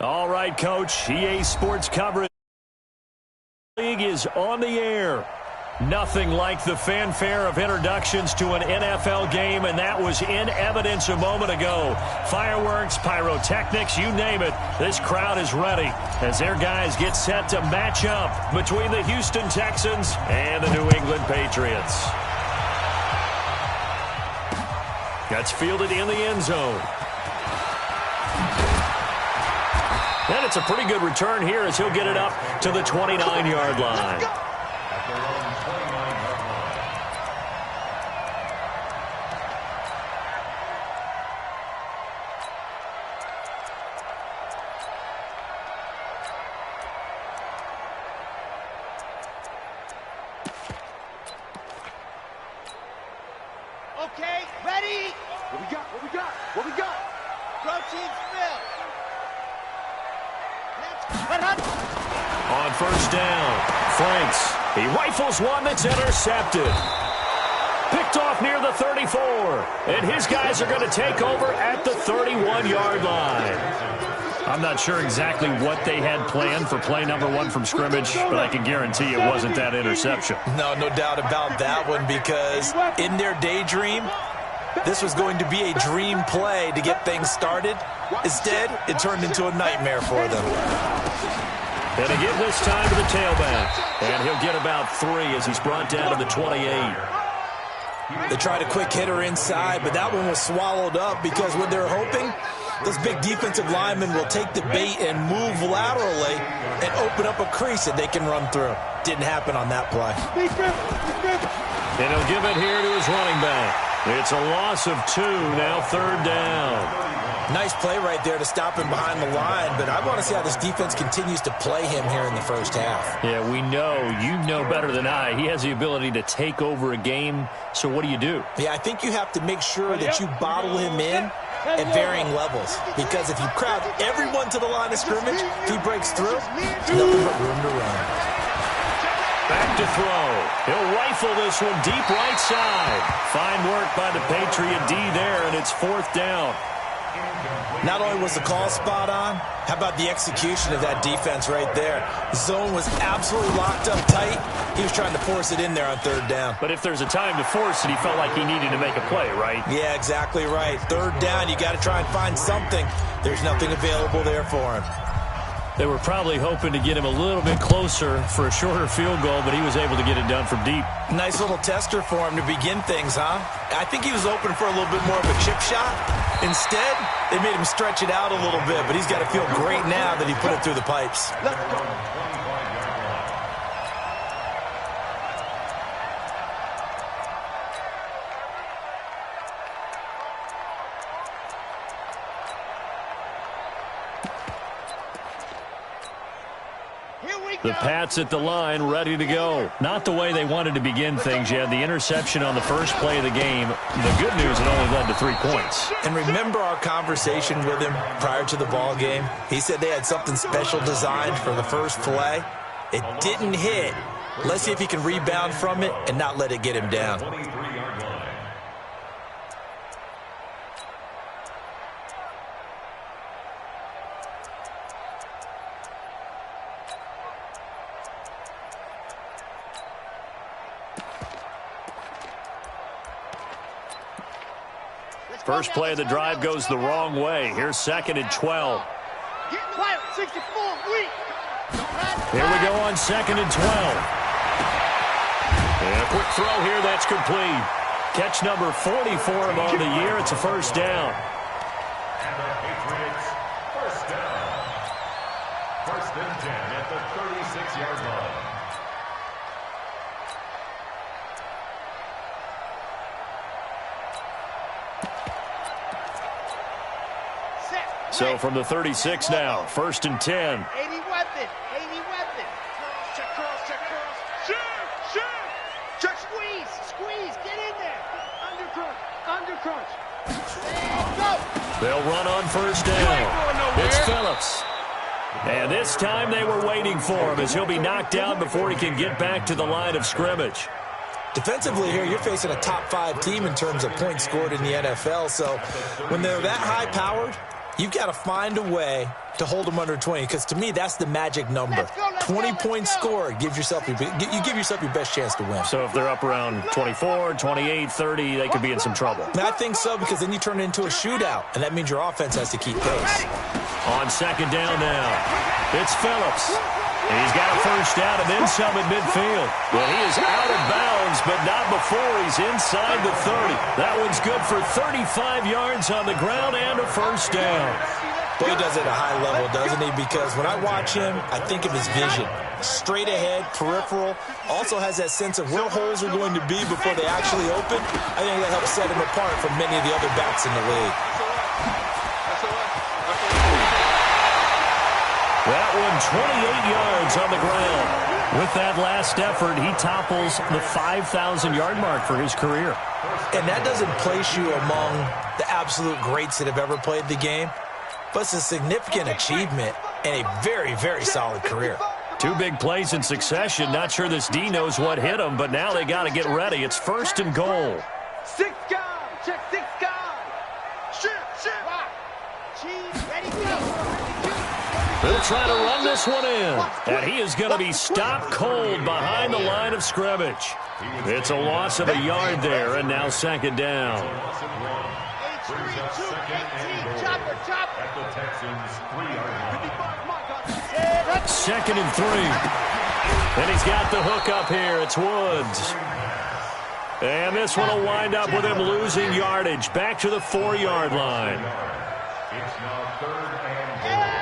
All right, Coach. EA Sports coverage league is on the air. Nothing like the fanfare of introductions to an NFL game, and that was in evidence a moment ago. Fireworks, pyrotechnics, you name it. This crowd is ready as their guys get set to match up between the Houston Texans and the New England Patriots. That's fielded in the end zone. And it's a pretty good return here as he'll get it up to the 29-yard line. Okay, ready? What we got? What we got? What we got? Protein spill. On first down, Franks. He rifles one that's intercepted. Picked off near the 34. And his guys are going to take over at the 31-yard line. I'm not sure exactly what they had planned for play number one from scrimmage, but I can guarantee it wasn't that interception. No doubt about that one, because in their daydream, this was going to be a dream play to get things started. Instead, it turned into a nightmare for them. And again this time to the tailback. And he'll get about 3 as he's brought down to the 28. They tried a quick hitter inside, but that one was swallowed up because what they're hoping, those big defensive linemen will take the bait and move laterally and open up a crease that they can run through. Didn't happen on that play. And he'll give it here to his running back. It's a loss of 2, now third down. Nice play right there to stop him behind the line, but I want to see how this defense continues to play him here in the first half. Yeah, we know. You know better than I. He has the ability to take over a game, so what do you do? Yeah, I think you have to make sure that you bottle him in at varying levels, because if you crowd everyone to the line of scrimmage, if he breaks through, there's nothing but room to run. Back to throw. He'll rifle this one deep right side. Fine work by the Patriot D there, and it's fourth down. Not only was the call spot on, how about the execution of that defense right there? The zone was absolutely locked up tight. He was trying to force it in there on third down. But if there's a time to force it, he felt like he needed to make a play, right? Yeah, exactly right. Third down, you got to try and find something. There's nothing available there for him. They were probably hoping to get him a little bit closer for a shorter field goal, but he was able to get it done from deep. Nice little tester for him to begin things, huh? I think he was open for a little bit more of a chip shot. Instead, they made him stretch it out a little bit, but he's got to feel great now that he put it through the pipes. The Pats at the line, ready to go. Not the way they wanted to begin things. You had the interception on the first play of the game. The good news, it only led to 3 points. And remember our conversation with him prior to the ball game? He said they had something special designed for the first play. It didn't hit. Let's see if he can rebound from it and not let it get him down. First play of the drive goes the wrong way. Here's second and 12. Here we go on second and 12. And a quick throw here, that's complete. Catch number 40 for him on the year. It's a first down. And the Patriots, first down. First and 10 at the 36-yard line. So from the 36 now, first and 10. 80 weapon, 80 weapon. Check curls, check curls. Shoot. Check squeeze, get in there. Undercrunch. And go. They'll run on first down. It's Phillips. And this time they were waiting for him as he'll be knocked down before he can get back to the line of scrimmage. Defensively here, you're facing a top 5 team in terms of points scored in the NFL. So when they're that high-powered, You've got to find a way to hold them under 20, because to me, that's the magic number. 20 points scored, you give yourself your best chance to win. So if they're up around 24, 28, 30, they could be in some trouble. And I think so, because then you turn it into a shootout, and that means your offense has to keep pace. On second down now, it's Phillips. He's got a first down and then some at midfield. Well, he is out of bounds, but not before he's inside the 30. That one's good for 35 yards on the ground and a first down. Boy, he does it at a high level, doesn't he? Because when I watch him, I think of his vision. Straight ahead, peripheral, also has that sense of where holes are going to be before they actually open. I think that helps set him apart from many of the other backs in the league. That one, 28 yards on the ground. With that last effort, he topples the 5,000-yard mark for his career. And that doesn't place you among the absolute greats that have ever played the game, but it's a significant achievement and a very, very solid career. Two big plays in succession. Not sure this D knows what hit him, but now they got to get ready. It's first and goal. Six guys. Check six guys. Shoot. Ready, go. They'll try to run this one in, and he is going to be stopped cold behind the line of scrimmage. It's a loss of a yard there, and now second down. Second and 3. And he's got the hook up here. It's Woods. And this one will wind up with him losing yardage. Back to the 4-yard line. It's now third and goal.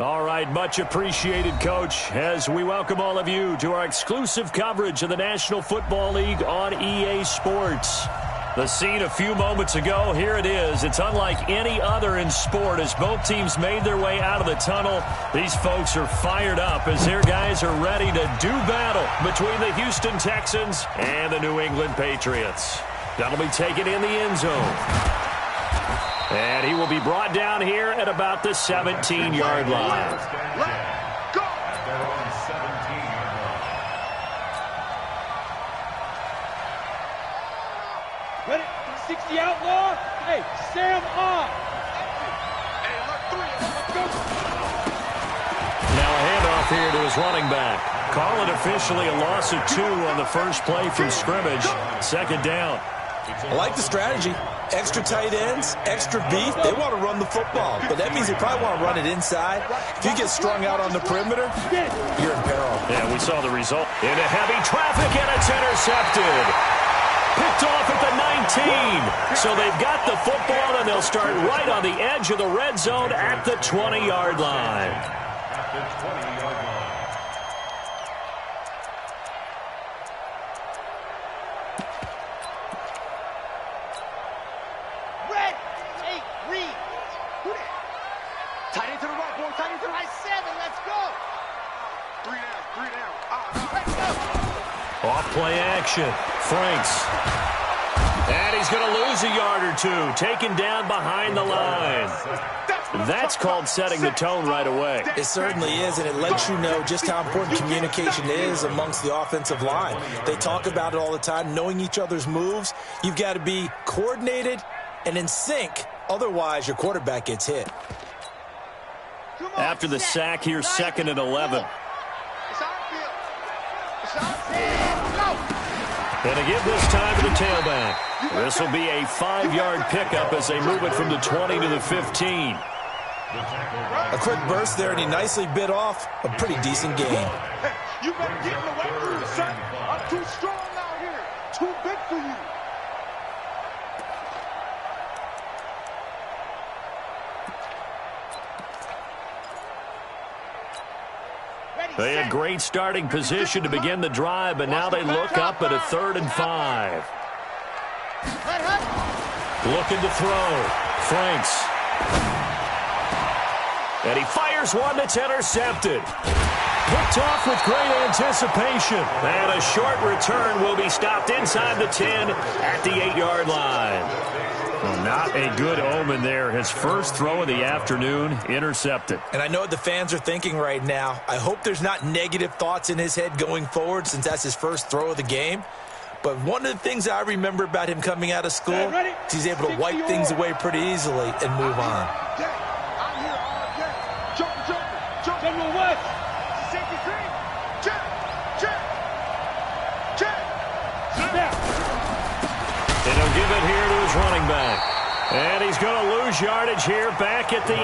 All right, much appreciated, Coach, as we welcome all of you to our exclusive coverage of the National Football League on EA Sports. The scene a few moments ago, here it is. It's unlike any other in sport as both teams made their way out of the tunnel. These folks are fired up as their guys are ready to do battle between the Houston Texans and the New England Patriots. That'll be taken in the end zone. And he will be brought down here at about the 17-yard line. Ready? 60 outlaw. Hey, Sam on. Now a handoff here to his running back. Call it officially a loss of 2 on the first play from scrimmage. Second down. I like the strategy. Extra tight ends, extra beef. They want to run the football, but that means they probably want to run it inside. If you get strung out on the perimeter, you're in peril. Yeah, we saw the result. Into heavy traffic, and it's intercepted. Picked off at the 19. So they've got the football, and they'll start right on the edge of the red zone at the 20-yard line. At the 20-yard line. Tight end to the right, boy. Tight end to the right. 7. Let's go. 3 down. Let's go. Off play action. Franks. And he's going to lose a yard or 2. Taken down behind the line. That's called setting the tone right away. It certainly is, and it lets you know just how important communication is amongst the offensive line. They talk about it all the time, knowing each other's moves. You've got to be coordinated and in sync. Otherwise, your quarterback gets hit. After the sack, here's 2nd and 11. And a give this time to the tailback. This will be a 5-yard pickup as they move it from the 20 to the 15. A quick burst there, and he nicely bit off a pretty decent gain. Hey, you better get in the way for me, son. I'm too strong out here. Too big for you. They had great starting position to begin the drive, but now they look up at a 3rd and 5. Looking to throw. Franks. And he fires one that's intercepted. Picked off with great anticipation. And a short return will be stopped inside the 10 at the 8-yard line. Well, not a good omen there. His first throw of the afternoon, intercepted. And I know what the fans are thinking right now. I hope there's not negative thoughts in his head going forward since that's his first throw of the game. But one of the things I remember about him coming out of school is he's able to wipe things away pretty easily and move on. General West. And he'll give it here to his running back. And he's going to lose yardage here back at the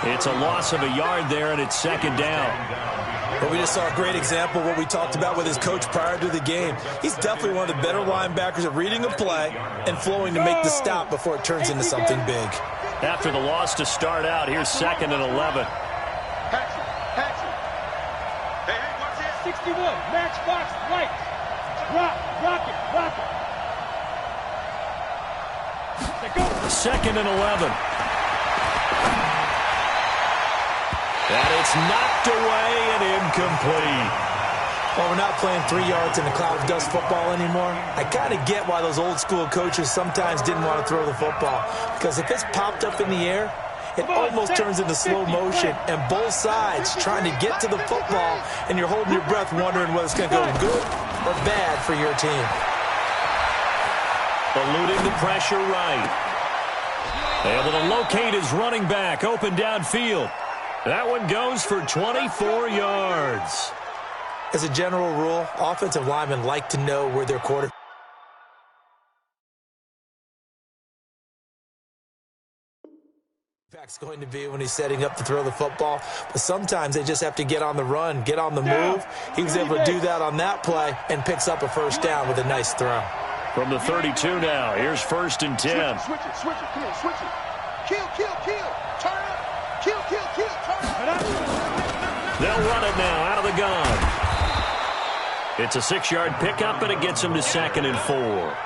8. It's a loss of a yard there, and it's 2nd down. But we just saw a great example of what we talked about with his coach prior to the game. He's definitely one of the better linebackers at reading a play and flowing to make the stop before it turns into something big. After the loss to start out, here's 2nd and 11. Patrick. Hey, watch that. 61. Matchbox right. Rock it. 2nd and 11. And it's knocked away and incomplete. Well, we're not playing 3 yards in a cloud of dust football anymore. I kind of get why those old school coaches sometimes didn't want to throw the football. Because if it's popped up in the air, it almost turns into slow motion. And both sides trying to get to the football, and you're holding your breath wondering whether it's going to go good or bad for your team. Eluding the pressure right. Able to locate his running back open downfield. That one goes for 24 yards. As a general rule, offensive linemen like to know where their quarterback is going to be when he's setting up to throw the football. But sometimes they just have to get on the run, get on the move. He was able to do that on that play and picks up a 1st down with a nice throw. From the 32 now, here's 1st and 10. Switch it. Come on, switch it. Kill. Turn up. Kill. Turn up. They'll run it now out of the gun. It's a 6-yard pickup, and it gets him to 2nd and 4.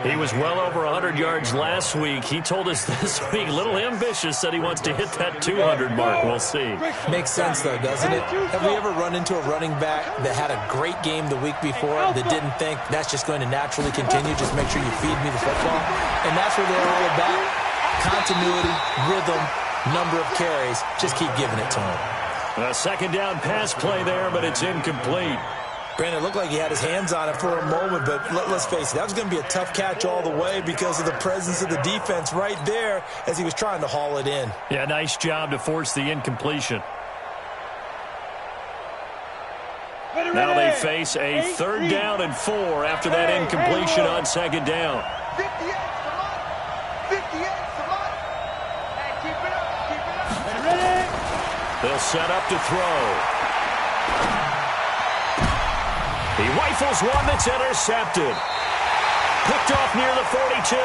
He was well over 100 yards last week. He told us this week, a little ambitious, said he wants to hit that 200 mark. We'll see. Makes sense, though, doesn't it? Have we ever run into a running back that had a great game the week before that didn't think that's just going to naturally continue? Just make sure you feed me the football. And that's what they're all about. Continuity, rhythm, number of carries. Just keep giving it to him. A 2nd down pass play there, but it's incomplete. Brandon, it looked like he had his hands on it for a moment, but let's face it, that was going to be a tough catch all the way because of the presence of the defense right there as he was trying to haul it in. Yeah, nice job to force the incompletion. Now they face a 3rd down and 4 after that incompletion on 2nd down. 58, come on. Hey, keep it up. Ready? They'll set up to throw. He rifles one that's intercepted. Picked off near the 42.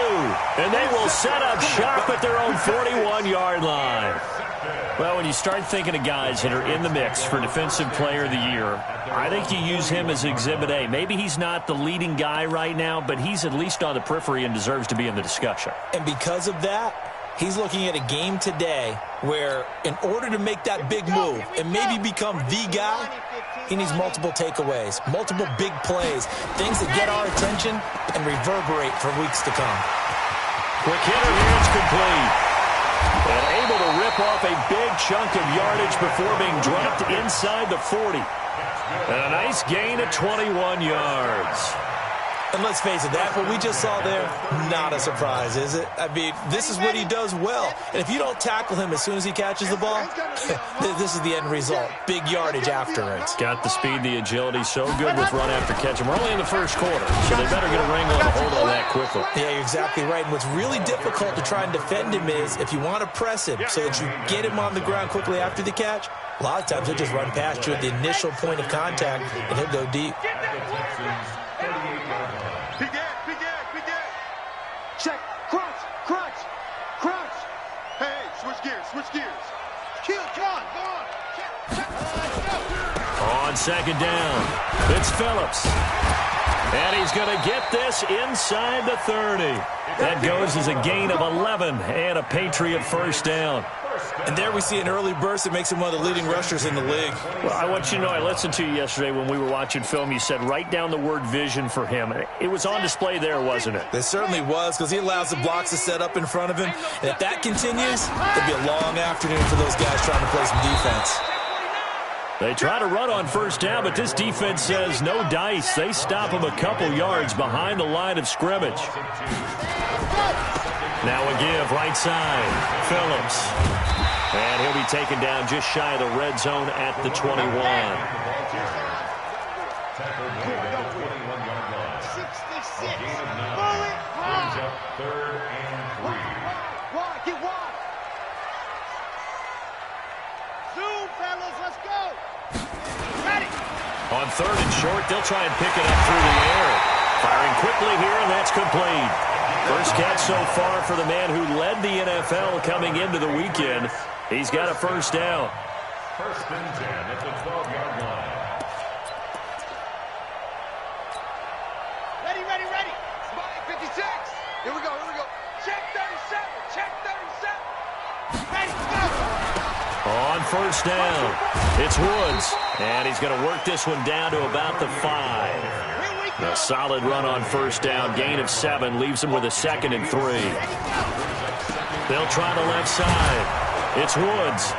And they will set up shop at their own 41-yard line. Well, when you start thinking of guys that are in the mix for Defensive Player of the Year, I think you use him as Exhibit A. Maybe he's not the leading guy right now, but he's at least on the periphery and deserves to be in the discussion. And because of that, he's looking at a game today where in order to make that big move and maybe become the guy, he needs multiple takeaways, multiple big plays, things that get our attention and reverberate for weeks to come. Quick hitter here, it's complete. And able to rip off a big chunk of yardage before being dropped inside the 40. And a nice gain of 21 yards. And let's face it, that what we just saw there, not a surprise, is it? I mean, this is what he does well. And if you don't tackle him as soon as he catches the ball, this is the end result. Big yardage after it. Got the speed, the agility, so good with run after catch. And we're only in the 1st quarter, so they better get a wrangle and a hold on that quickly. Yeah, you're exactly right. And what's really difficult to try and defend him is if you want to press him so that you get him on the ground quickly after the catch, a lot of times he'll just run past you at the initial point of contact, and he'll go deep. Check, crunch. Hey, switch gears. Kill, come on, go on. Check. On 2nd down, it's Phillips. And he's going to get this inside the 30. That goes as a gain of 11 and a Patriot 1st down. And there we see an early burst that makes him one of the leading rushers in the league. Well, I want you to know, I listened to you yesterday when we were watching film. You said write down the word vision for him. It was on display there, wasn't it? It certainly was, because he allows the blocks to set up in front of him. And if that continues, it'll be a long afternoon for those guys trying to play some defense. They try to run on 1st down, but this defense says no dice. They stop him a couple yards behind the line of scrimmage. Now a give right side. Phillips. And he'll be taken down just shy of the red zone at the 21. 66. Bullet. 3rd and 3. Get wide. Zoom, fellas, let's go. Ready. On 3rd and short, they'll try and pick it up through the air. Firing quickly here, and that's complete. First catch so far for the man who led the NFL coming into the weekend. He's got a 1st down. 1st and 10 at the 12-yard line. Ready. Spike 56. Here we go. Check 37. Ready, go. On 1st down, it's Woods. And he's going to work this one down to about the 5. A solid run on 1st down. Gain of 7 leaves him with a 2nd and 3. They'll try the left side. It's Woods.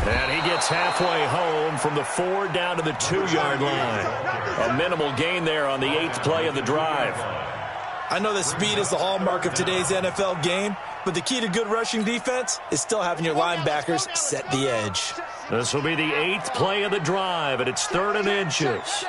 And he gets halfway home from the 4 down to the 2-yard line. A minimal gain there on the 8th play of the drive. I know that speed is the hallmark of today's NFL game, but the key to good rushing defense is still having your linebackers set the edge. This will be the 8th play of the drive, and it's 3rd and inches.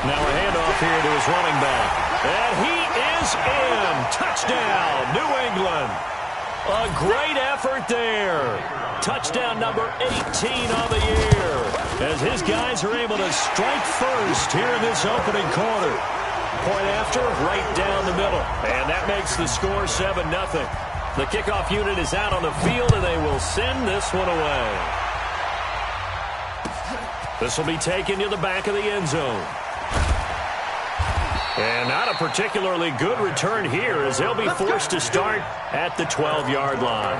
Now a handoff here to his running back. And he is in. Touchdown, New England. A great effort there. Touchdown number 18 on the year. As his guys are able to strike first here in this opening quarter. Point after, right down the middle. And that makes the score 7-0. The kickoff unit is out on the field, and they will send this one away. This will be taken to the back of the end zone. And not a particularly good return here, as they'll be forced to start at the 12-yard line.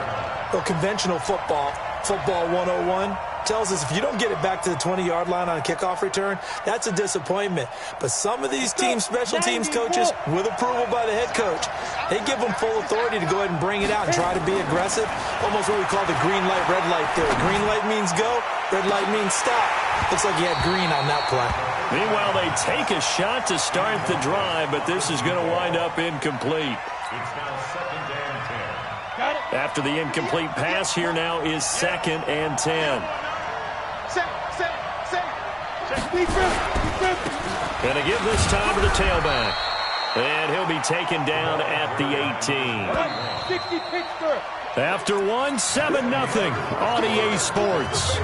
Well, conventional football 101, tells us if you don't get it back to the 20-yard line on a kickoff return, that's a disappointment. But some of these teams, special teams coaches, with approval by the head coach, they give them full authority to go ahead and bring it out and try to be aggressive. Almost what we call the green light, red light theory. Green light means go, red light means stop. Looks like you had green on that play. Meanwhile, they take a shot to start the drive, but this is going to wind up incomplete. It's now 2nd and 10. After the incomplete pass, here now is 2nd and 10. Going to give this time to the tailback. And he'll be taken down at the 18. After one, 7-0 on EA Sports.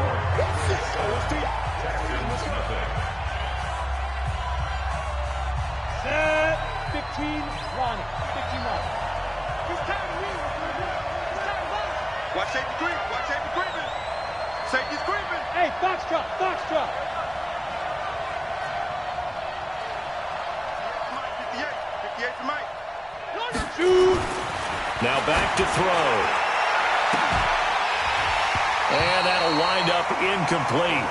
Set, 15, run. 15 run. Watch safety creep. Watch safety creeping. Safety's creeping. Hey, box drop. Box drop. 58 for Mike. Shoot. Now back to throw. And that'll wind up incomplete.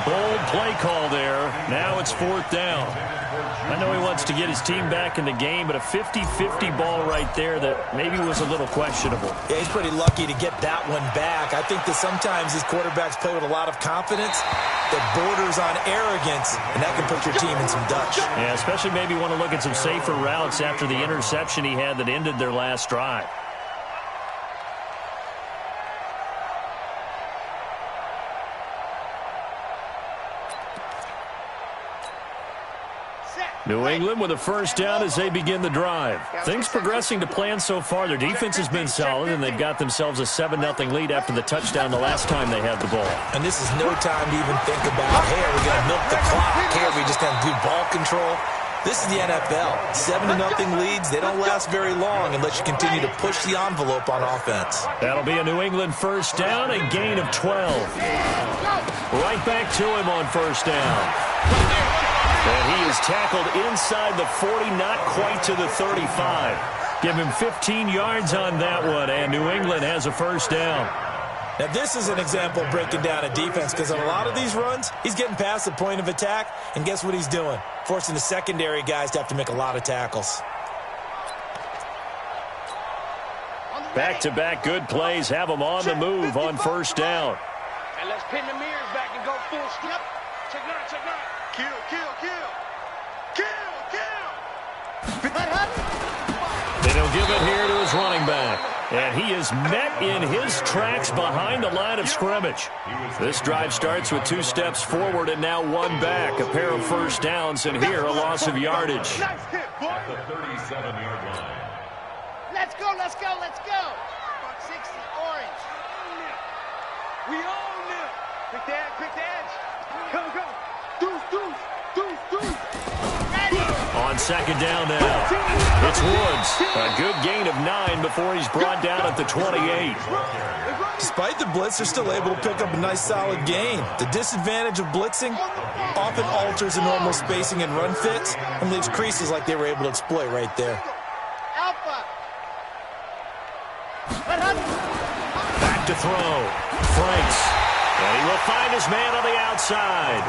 Bold play call there. Now it's 4th down. I know he wants to get his team back in the game, but a 50-50 ball right there that maybe was a little questionable. Yeah, he's pretty lucky to get that one back. I think that sometimes these quarterbacks play with a lot of confidence that borders on arrogance, and that can put your team in some Dutch. Yeah, especially maybe want to look at some safer routes after the interception he had that ended their last drive. New England with a first down as they begin the drive. Things progressing to plan so far. Their defense has been solid, and they've got themselves a 7-0 lead after the touchdown the last time they had the ball. And this is no time to even think about, hey, are we going to milk the clock? Hey, are we just going to do ball control? This is the NFL. 7-0 leads, they don't last very long unless you continue to push the envelope on offense. That'll be a New England first down, a gain of 12. Right back to him on first down. And he is tackled inside the 40, not quite to the 35. Give him 15 yards on that one, and New England has a first down. Now, this is an example of breaking down a defense, because on a lot of these runs, he's getting past the point of attack, and guess what he's doing? Forcing the secondary guys to have to make a lot of tackles. Back-to-back good plays have them on the move on first down. And let's pin the mirrors back and go full strip. Check nine, check nine. Kill, kill, kill. Kill, kill. And he'll give it here to his running back. And he is met in his tracks behind the line of scrimmage. This drive starts with 2 steps forward and now 1 back. A pair of first downs, and here a loss of yardage. At the 37-yard line. Let's go, let's go, let's go. 60, orange. We own them. Pick the edge, pick the edge. Come, come. Deuce, deuce, deuce, deuce. Ready. On second down now, it's Woods. A good gain of 9 before he's brought down at the 28. Despite the blitz, they're still able to pick up a nice solid gain. The disadvantage of blitzing often alters the normal spacing and run fits and leaves creases like they were able to exploit right there. Alpha. Back to throw. Franks. And he will find his man on the outside.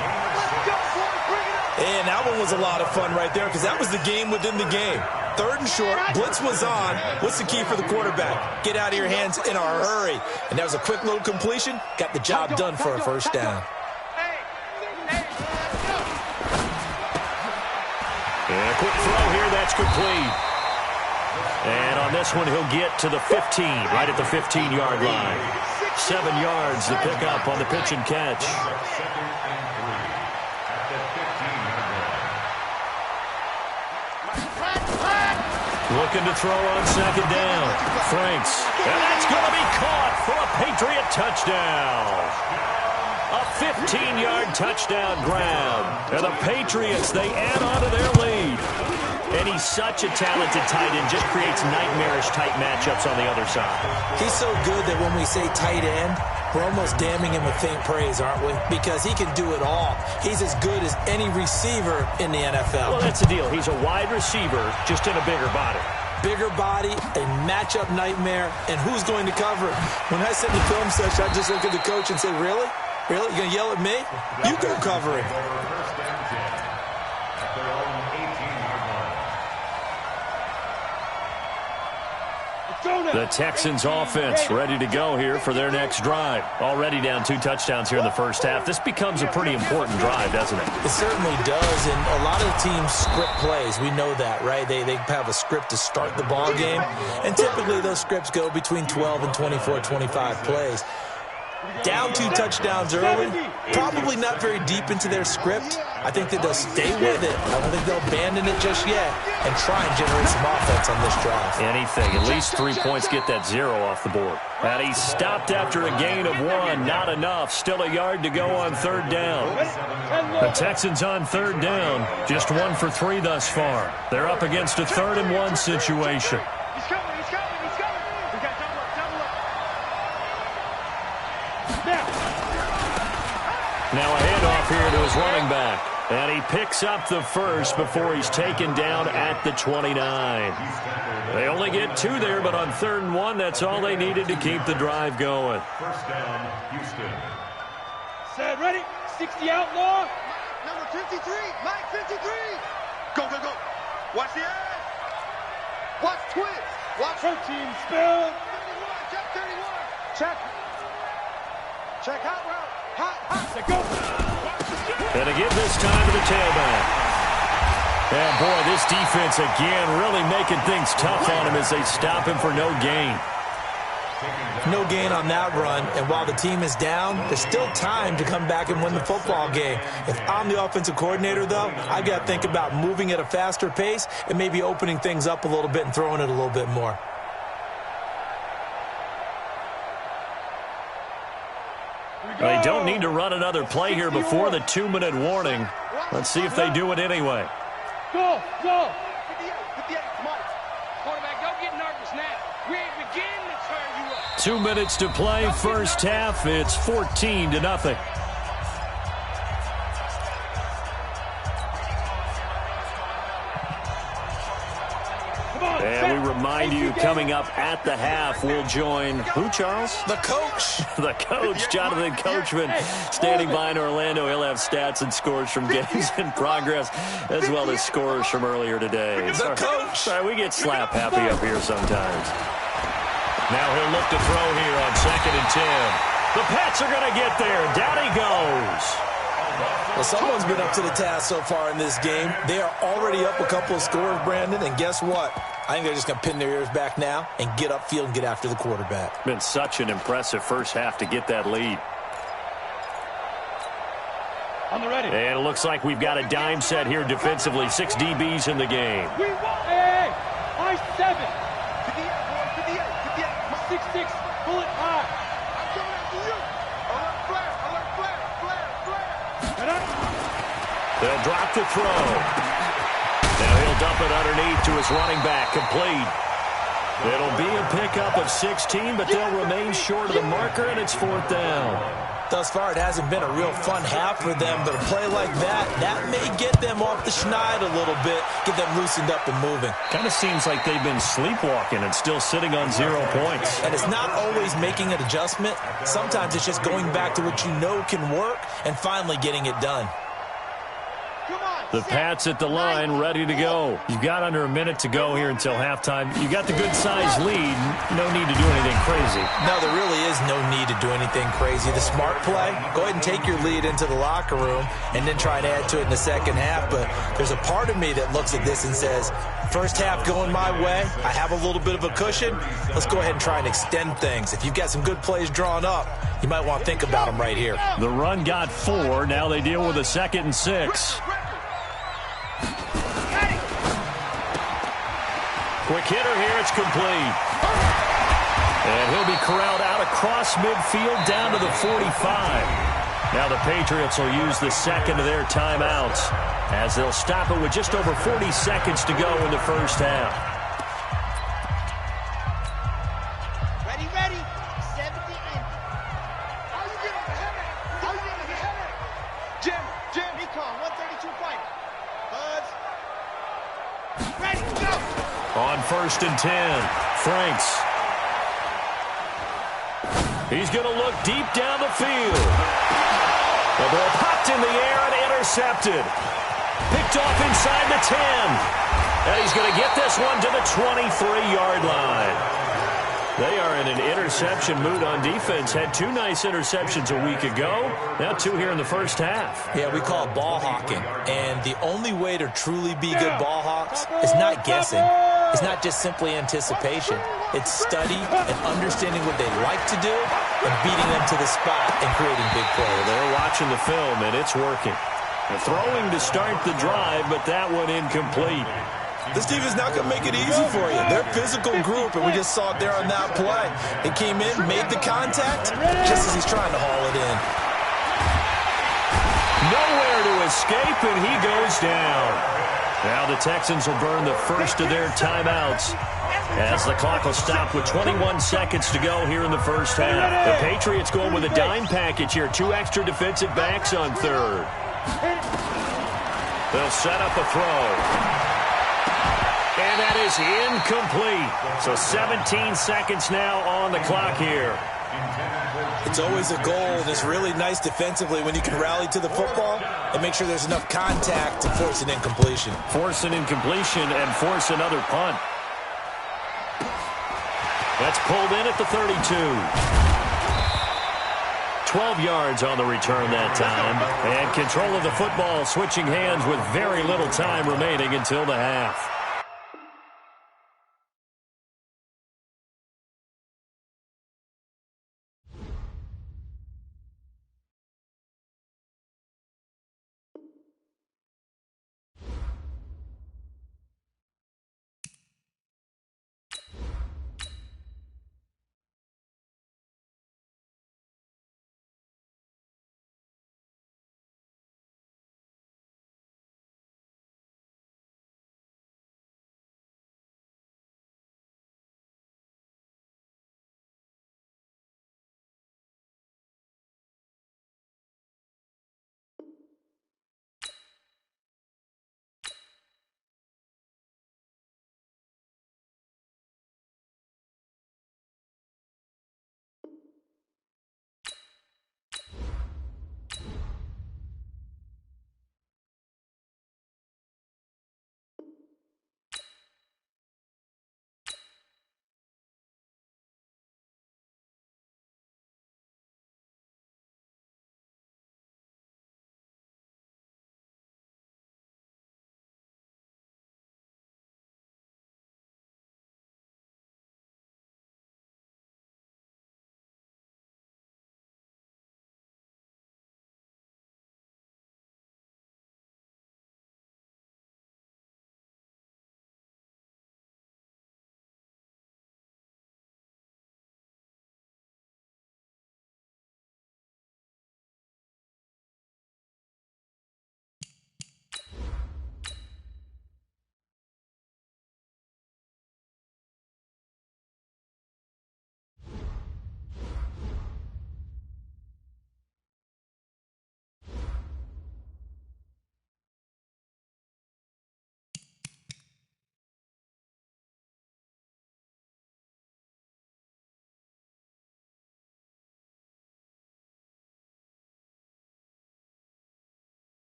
And that one was a lot of fun right there, because that was the game within the game. 3rd and short, blitz was on. What's the key for the quarterback? Get out of your hands in a hurry. And that was a quick little completion. Got the job done for a first down. And a quick throw here, that's complete. And on this one, he'll get to the 15, right at the 15-yard line. 7 yards to pick up on the pitch and catch. Looking to throw on second down. Franks. And that's going to be caught for a Patriot touchdown. A 15-yard touchdown grab. And the Patriots, they add on to their lead. And he's such a talented tight end, just creates nightmarish-type matchups on the other side. He's so good that when we say tight end, we're almost damning him with faint praise, aren't we? Because he can do it all. He's as good as any receiver in the NFL. Well, that's the deal. He's a wide receiver, just in a bigger body. Bigger body, a matchup nightmare, and who's going to cover it? When I sit in the film session, I just look at the coach and say, really? Really? You going to yell at me? You go cover him. The Texans offense ready to go here for their next drive. Already down 2 touchdowns here in the first half. This becomes a pretty important drive, doesn't it? It certainly does, and a lot of teams script plays. We know that, right? They have a script to start the ball game, and typically those scripts go between 12 and 24, 25 plays. Down 2 touchdowns early, probably not very deep into their script. I think that they'll stay with it. I don't think they'll abandon it just yet and try and generate some offense on this drive. Anything. At least 3 points, get that 0 off the board. And he's stopped after a gain of 1. Not enough. Still a yard to go on 3rd down. The Texans on 3rd down. Just 1 for 3 thus far. They're up against a 3rd and 1 situation. He's coming. We got double up. Now a handoff here to his running back. And he picks up the first before he's taken down at the 29. They only get 2 there, but on 3rd and 1, that's all they needed to keep the drive going. First down, Houston. Set, ready? 60 outlaw. Number 53, Mike 53. Go. Watch the edge. Watch twist. Watch protein spill. 31, check 31. Check hot route. Hot. Go. And again this time to the tailback. And boy, this defense again really making things tough on him as they stop him for no gain. No gain on that run, and while the team is down, there's still time to come back and win the football game. If I'm the offensive coordinator, though, I've got to think about moving at a faster pace and maybe opening things up a little bit and throwing it a little bit more. They don't need to run another play here before the 2-minute warning. Let's see if they do it anyway. Go. 58, Mike. Quarterback, don't get nervous now. We ain't beginning to turn you up. 2 minutes to play, first half. It's 14-0. And we remind you, coming up at the half, we'll join who, Charles? The coach. The coach, Jonathan Coachman, standing by in Orlando. He'll have stats and scores from games in progress, as well as scores from earlier today. The coach. Sorry, we get slap happy up here sometimes. Now he'll look to throw here on 2nd and 10. The Pats are going to get there. Down he goes. Well, someone's been up to the task so far in this game. They are already up a couple of scores, Brandon, and guess what? I think they're just going to pin their ears back now and get upfield and get after the quarterback. Been such an impressive first half to get that lead. On the ready. And it looks like we've got a dime set here defensively. 6 DBs in the game. We want I 7. 58. 6-6. Bullet high. I'm coming after you. Alert flare. They'll drop the throw. Now he'll dump it underneath to his running back. Complete. It'll be a pickup of 16, but they'll remain short of the marker, and it's 4th down. Thus far, it hasn't been a real fun half for them, but a play like that may get them off the schneid a little bit, get them loosened up and moving. Kind of seems like they've been sleepwalking and still sitting on 0 points. And it's not always making an adjustment. Sometimes it's just going back to what you know can work and finally getting it done. The Pats at the line, ready to go. You've got under a minute to go here until halftime. You got the good-sized lead. No need to do anything crazy. No, there really is no need to do anything crazy. The smart play, go ahead and take your lead into the locker room and then try to add to it in the second half. But there's a part of me that looks at this and says, first half going my way, I have a little bit of a cushion. Let's go ahead and try and extend things. If you've got some good plays drawn up, you might want to think about them right here. The run got 4. Now they deal with a 2nd and 6. Quick hitter here, it's complete. And he'll be corralled out across midfield down to the 45. Now the Patriots will use the second of their timeouts as they'll stop it with just over 40 seconds to go in the first half. Ready, ready. 70 in. How you get over here? How you get over here? Jim, recon, 132 fighter. Buzz. Ready, go. On 1st and 10, Franks. He's going to look deep down the field. The ball popped in the air and intercepted. Picked off inside the 10. And he's going to get this one to the 23-yard line. They are in an interception mood on defense. Had 2 nice interceptions a week ago. Now 2 here in the first half. Yeah, we call it ball hawking. And the only way to truly be good ball hawks is not guessing. It's not just simply anticipation. It's study and understanding what they like to do and beating them to the spot and creating big plays. They're watching the film, and it's working. They're throwing to start the drive, but that one incomplete. This team is not going to make it easy for you. They're a physical group, and we just saw it there on that play. He came in, made the contact, just as he's trying to haul it in. Nowhere to escape, and he goes down. Now the Texans will burn the first of their timeouts as the clock will stop with 21 seconds to go here in the first half. The Patriots going with a dime package here. 2 extra defensive backs on third. They'll set up a throw. And that is incomplete. So 17 seconds now on the clock here. It's always a goal, and it's really nice defensively when you can rally to the football and make sure there's enough contact to force an incompletion. Force an incompletion and force another punt. That's pulled in at the 32. 12 yards on the return that time. And control of the football switching hands with very little time remaining until the half.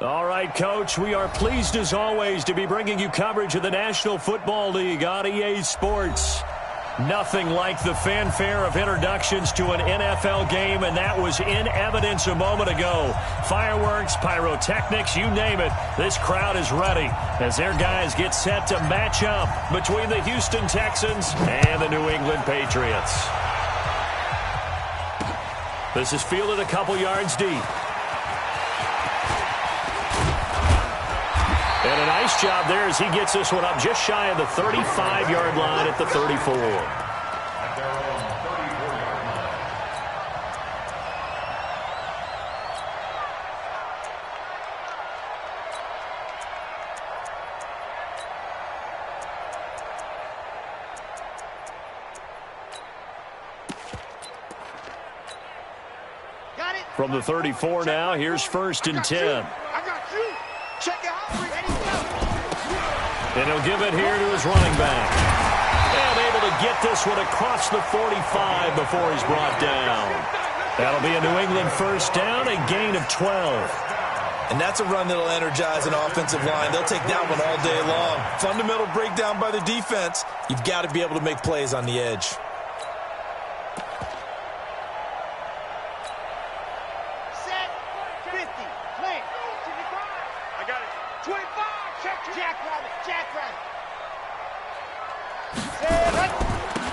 All right, Coach, we are pleased as always to be bringing you coverage of the National Football League on EA Sports. Nothing like the fanfare of introductions to an NFL game, and that was in evidence a moment ago. Fireworks, pyrotechnics, you name it, this crowd is ready as their guys get set to match up between the Houston Texans and the New England Patriots. This is fielded a couple yards deep. And a nice job there as he gets this one up just shy of the 35-yard line at the 34. At their own 34-yard line. Got it. From the 34 now, here's 1st and 10. I got you. Check it out. Ready, go. And he'll give it here to his running back. And able to get this one across the 45 before he's brought down. That'll be a New England 1st down, a gain of 12. And that's a run that'll energize an offensive line. They'll take that one all day long. Fundamental breakdown by the defense. You've got to be able to make plays on the edge. Set. 50. Plant. I got it. 25. Check. Jackrabbit. Jackrabbit. Set.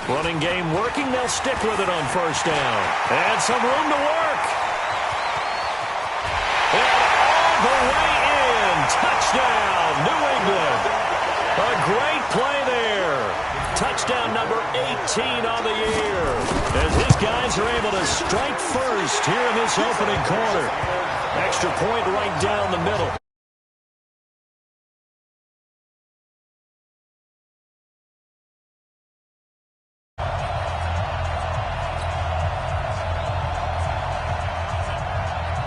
Running game working. They'll stick with it on 1st down. And some room to work. And all the way in. Touchdown, New England. A great play there. Touchdown number 18 on the year. As his guys are able to strike first here in this opening quarter. Extra point right down the middle.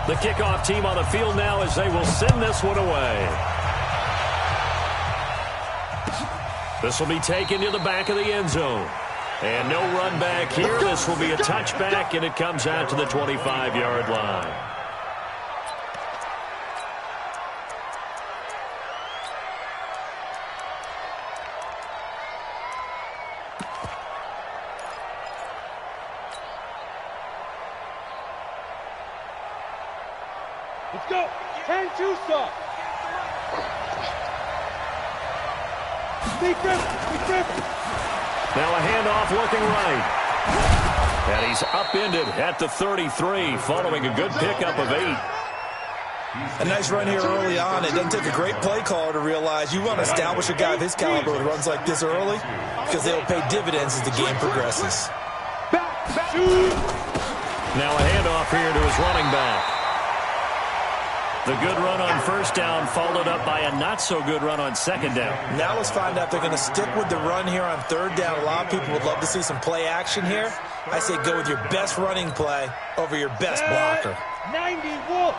The kickoff team on the field now as they will send this one away. This will be taken to the back of the end zone. And no run back here. This will be a touchback, and it comes out to the 25-yard line. Let's go. 10-2 stop. Now a handoff looking right. And he's upended at the 33 following a good pickup of 8. A nice run here early on. It doesn't take a great play caller to realize you want to establish a guy of his caliber who runs like this early because they'll pay dividends as the game progresses. Now a handoff here to his running back. The good run on 1st down followed up by a not-so-good run on 2nd down. Now let's find out if they're going to stick with the run here on 3rd down. A lot of people would love to see some play action here. I say go with your best running play over your best blocker. 90 Wolf.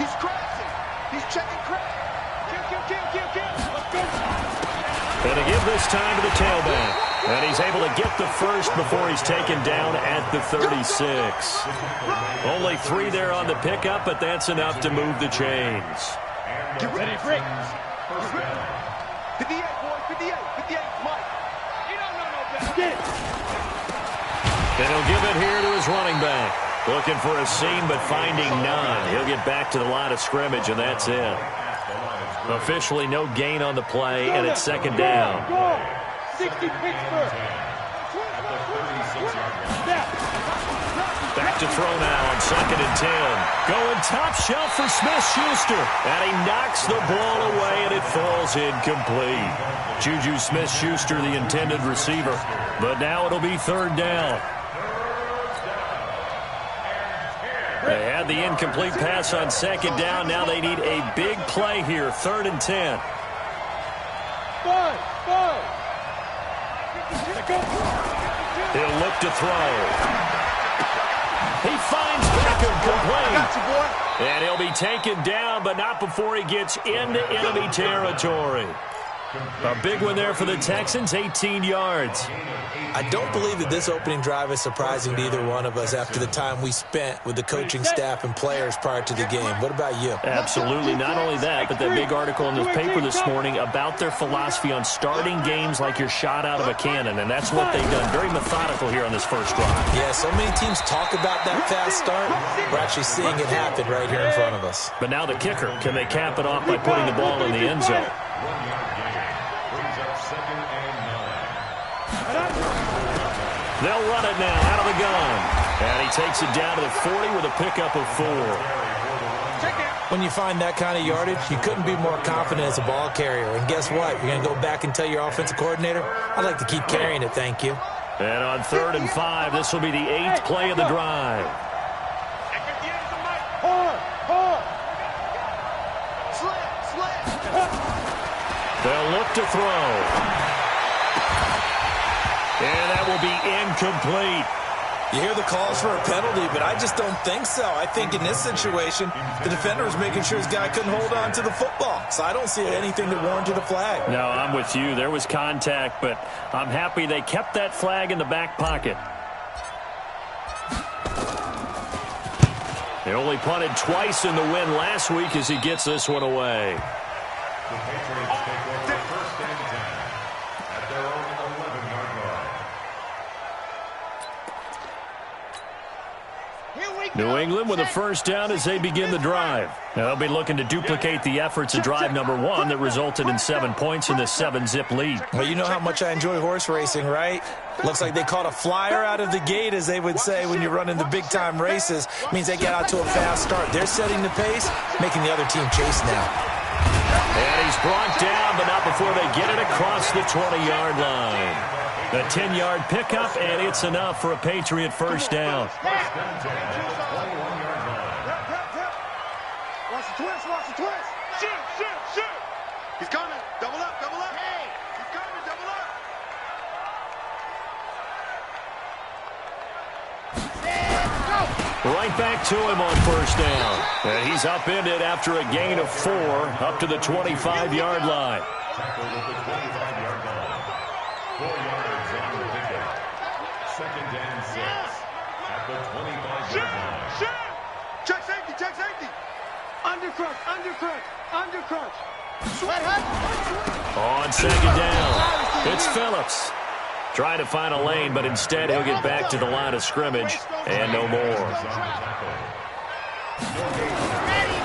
He's crashing. He's checking crash. Kill. Let's go. And to give this time to the tailback. And he's able to get the first before he's taken down at the 36. Only 3 there on the pickup, but that's enough to move the chains. Get ready, Rick. 58, boy. 58, Mike. You don't know no better. Get it. And he'll give it here to his running back. Looking for a seam, but finding none. He'll get back to the line of scrimmage, and that's it. Officially no gain on the play, and it's 2nd down. 60 Pittsburgh. Back to throw now on 2nd and 10. Going top shelf for Smith-Schuster. And he knocks the ball away, and it falls incomplete. Juju Smith-Schuster, the intended receiver. But now it'll be 3rd down. They had the incomplete pass on 2nd down. Now they need a big play here. 3rd and 10. Five. He'll look to throw. He finds Beckham complete. And he'll be taken down, but not before he gets into enemy territory. A big one there for the Texans, 18 yards. I don't believe that this opening drive is surprising to either one of us after the time we spent with the coaching staff and players prior to the game. What about you? Absolutely. Not only that, but that big article in the paper this morning about their philosophy on starting games like you're shot out of a cannon, and that's what they've done. Very methodical here on this first drive. Yeah, so many teams talk about that fast start. We're actually seeing it happen right here in front of us. But now the kicker. Can they cap it off by putting the ball in the end zone? They'll run it now out of the gun. And he takes it down to the 40 with a pickup of 4. When you find that kind of yardage, you couldn't be more confident as a ball carrier. And guess what? You're going to go back and tell your offensive coordinator, I'd like to keep carrying it, thank you. And on 3rd and 5, this will be the 8th play of the drive. They'll look to throw. And that will be incomplete. You hear the calls for a penalty, but I just don't think so. I think in this situation, the defender was making sure his guy couldn't hold on to the football. So I don't see anything that warranted a flag. No, I'm with you. There was contact, but I'm happy they kept that flag in the back pocket. They only punted twice in the win last week as he gets this one away. The Patriots take over 1st and 10 at their own 11-yard line. New England with a first down as they begin the drive. Now they'll be looking to duplicate the efforts of drive number 1 that resulted in 7 points in the 7-zip lead. Well, you know how much I enjoy horse racing, right? Looks like they caught a flyer out of the gate, as they would say when you're running the big-time races. Means they get out to a fast start. They're setting the pace, making the other team chase now. And he's brought down, but not before they get it across the 20-yard line. The 10-yard pickup, and it's enough for a Patriot first down. Watch the twist, watch the twist. Shoot. He's coming. Double up. Hey, he's coming, double up. Right back to him on first down. And he's upended after a gain of 4 up to the 25-yard line. Tackled at the 25-yard line. 4 yards on the pickup. 2nd and 6 at the 25-yard line. Check safety. Undercrunch. On 2nd down, it's Phillips. Trying to find a lane, but instead he'll get back to the line of scrimmage and no more.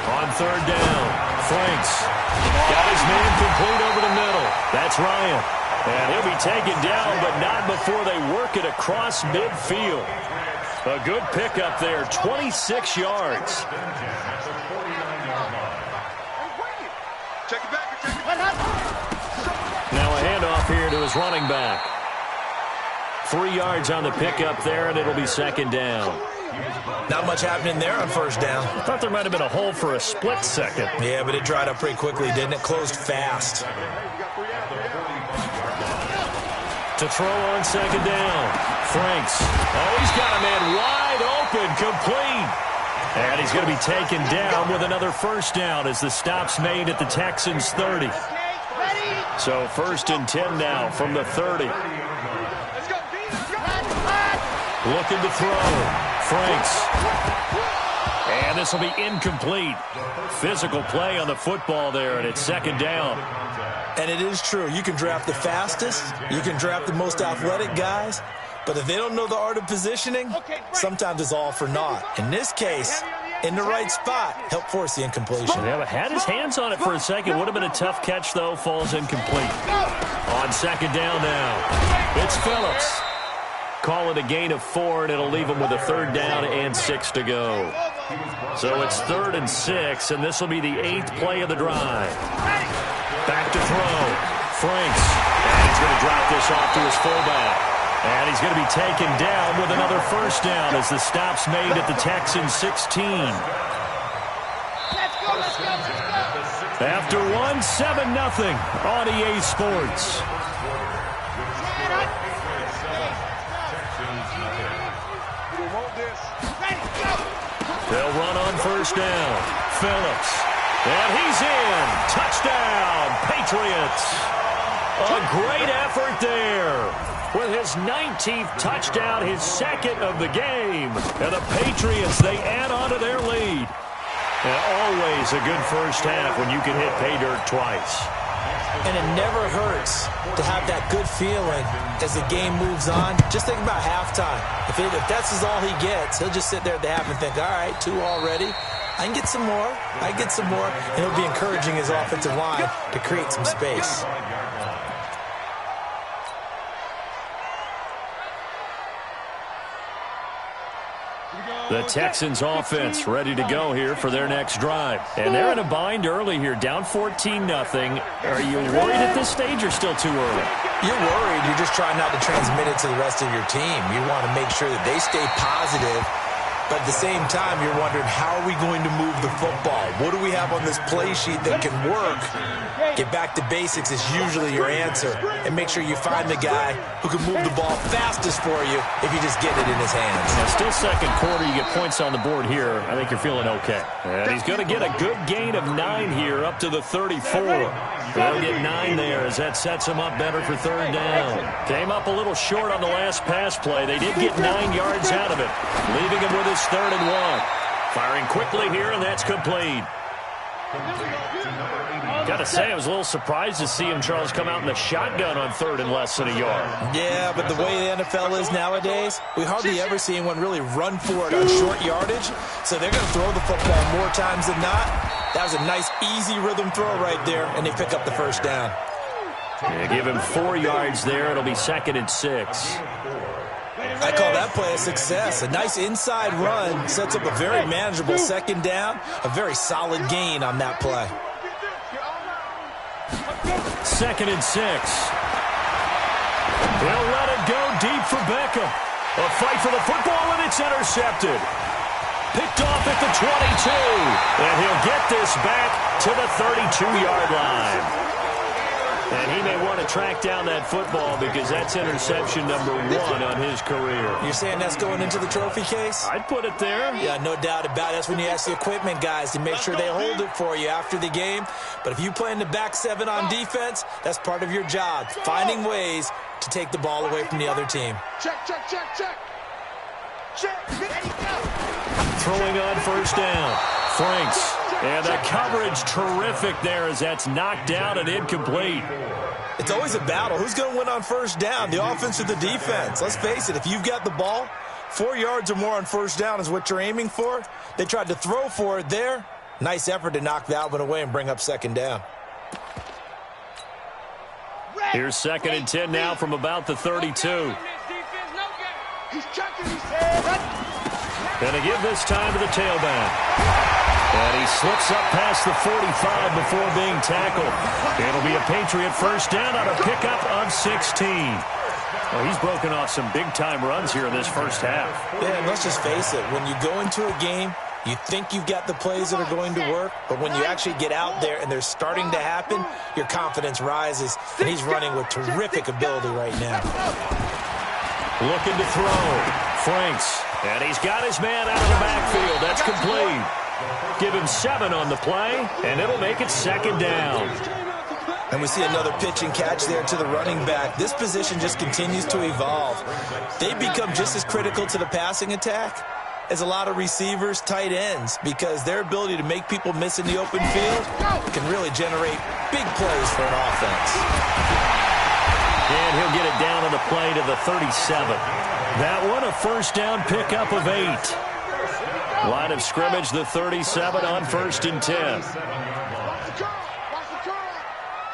On 3rd down, Franks got his man complete over the middle. That's Ryan. And he'll be taken down, but not before they work it across midfield. A good pickup there, 26 yards. Check it back. Now a handoff here to his running back. 3 yards on the pickup there, and it'll be 2nd down. Not much happening there on first down. I thought there might have been a hole for a split second. Yeah, but it dried up pretty quickly, didn't it? Closed fast. To throw on 2nd down. Franks. Oh, he's got a man wide open, complete. And he's going to be taken down with another first down as the stop's made at the Texans' 30. So 1st and 10 now from the 30. Looking to throw. Franks. And this will be incomplete. Physical play on the football there, and it's 2nd down. And it is true. You can draft the fastest. You can draft the most athletic guys. But if they don't know the art of positioning, sometimes it's all for naught. In this case, in the right spot, help force the incompletion. Yeah, but had his hands on it for a second. Would have been a tough catch, though. Falls incomplete. On 2nd down now, it's Phillips. Call it a gain of 4, and it'll leave him with a 3rd down and 6 to go. So it's 3rd and 6, and this will be the 8th play of the drive. Back to throw. Franks. And he's going to drop this off to his fullback. And he's going to be taken down with another first down as the stop's made at the Texans' 16. Let's go. After 1, 7-0 on EA Sports. They'll run on first down. Phillips. And he's in. Touchdown, Patriots. A great effort there. With his 19th touchdown, his second of the game. And the Patriots, they add on to their lead. And always a good first half when you can hit pay dirt twice. And it never hurts to have that good feeling as the game moves on. Just think about halftime. If that's all he gets, he'll just sit there at the half and think, all right, 2 already. I can get some more. I can get some more. And he'll be encouraging his offensive line to create some space. The Texans offense ready to go here for their next drive. And they're in a bind early here, down 14-0. Are you worried at this stage or still too early? You're worried. You're just trying not to transmit it to the rest of your team. You want to make sure that they stay positive. But at the same time, you're wondering, how are we going to move the football? What do we have on this play sheet that can work? Get back to basics is usually your answer. And make sure you find the guy who can move the ball fastest for you if you just get it in his hands. Now, still second quarter, you get points on the board here. I think you're feeling okay. And he's going to get a good gain of 9 here up to the 34. They'll get 9 there as that sets him up better for third down. Came up a little short on the last pass play. They did get 9 yards out of it, leaving him with his 3rd and 1. Firing quickly here, and that's complete. Got to say, I was a little surprised to see him, Charles, come out in the shotgun on 3rd and less than a yard. Yeah, but the way the NFL is nowadays, we hardly ever see anyone really run for it on short yardage. So they're going to throw the football more times than not. That was a nice, easy rhythm throw right there, and they pick up the first down. Yeah, give him 4 yards there. It'll be 2nd and 6. I call that play a success. A nice inside run sets up a very manageable 2nd down. A very solid gain on that play. 2nd and 6. He'll let it go deep for Beckham. A fight for the football, and it's intercepted. Picked off at the 22. And he'll get this back to the 32-yard line. And he may want to track down that football because that's interception number 1 on his career. You're saying that's going into the trophy case? I'd put it there. Yeah, no doubt about it. That's when you ask the equipment guys to make sure they hold it for you after the game. But if you play in the back 7 on defense, that's part of your job, finding ways to take the ball away from the other team. Check, check, check, check. Check. There you go. Throwing on first down. Franks. And the coverage terrific there as that's knocked down and incomplete. It's always a battle. Who's going to win on first down, the offense or the defense? Let's face it, if you've got the ball, 4 yards or more on first down is what you're aiming for. They tried to throw for it there. Nice effort to knock that one away and bring up 2nd down. Here's 2nd and 10 now from about the 32. He's checking his head. Going to give this time to the tailback. And he slips up past the 45 before being tackled. It'll be a Patriot first down on a pickup of 16. Well, he's broken off some big-time runs here in this first half. Yeah, and let's just face it. When you go into a game, you think you've got the plays that are going to work, but when you actually get out there and they're starting to happen, your confidence rises, and he's running with terrific ability right now. Looking to throw. Franks. And he's got his man out of the backfield. That's complete. Give him 7 on the play, and it'll make it 2nd down. And we see another pitch and catch there to the running back. This position just continues to evolve. They become just as critical to the passing attack as a lot of receivers, tight ends, because their ability to make people miss in the open field can really generate big plays for an offense. And he'll get it down on the play to the 37. That one, a first down pickup of 8. Line of scrimmage, the 37 on 1st and 10. Watch the curl. Watch the curl.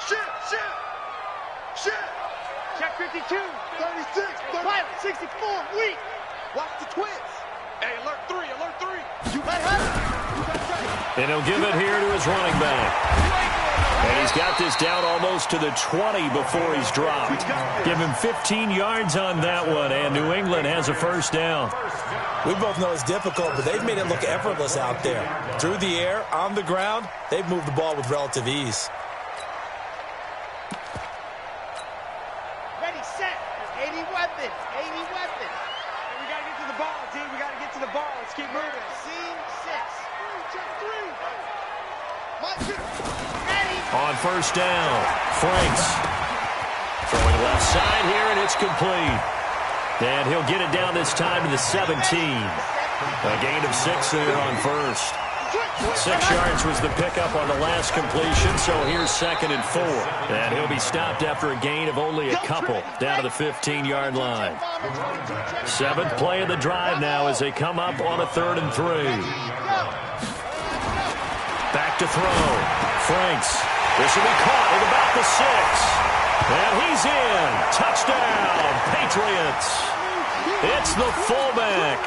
Shit, shit. Shit. Check 52. 36. Pilot 64. Weak. Watch the twins. Hey, alert 3. Alert 3. You got it. And he'll give it here to his running back. And he's got this down almost to the 20 before he's dropped. Give him 15 yards on that one, and New England has a first down. We both know it's difficult, but they've made it look effortless out there. Through the air, on the ground, they've moved the ball with relative ease. Ready, set. 80 weapons. 80 weapons. We got to get to the ball, team. We got to get to the ball. Let's keep moving. Scene 6. Check 3. On first down, Franks. Throwing left side here, and it's complete. And he'll get it down this time to the 17. A gain of 6 there on first. 6 yards was the pickup on the last completion, so here's 2nd and 4. And he'll be stopped after a gain of only a couple down to the 15-yard line. 7th play of the drive now as they come up on a 3rd and 3. Back to throw. Franks. This will be caught at about the 6. And he's in. Touchdown, Patriots. It's the fullback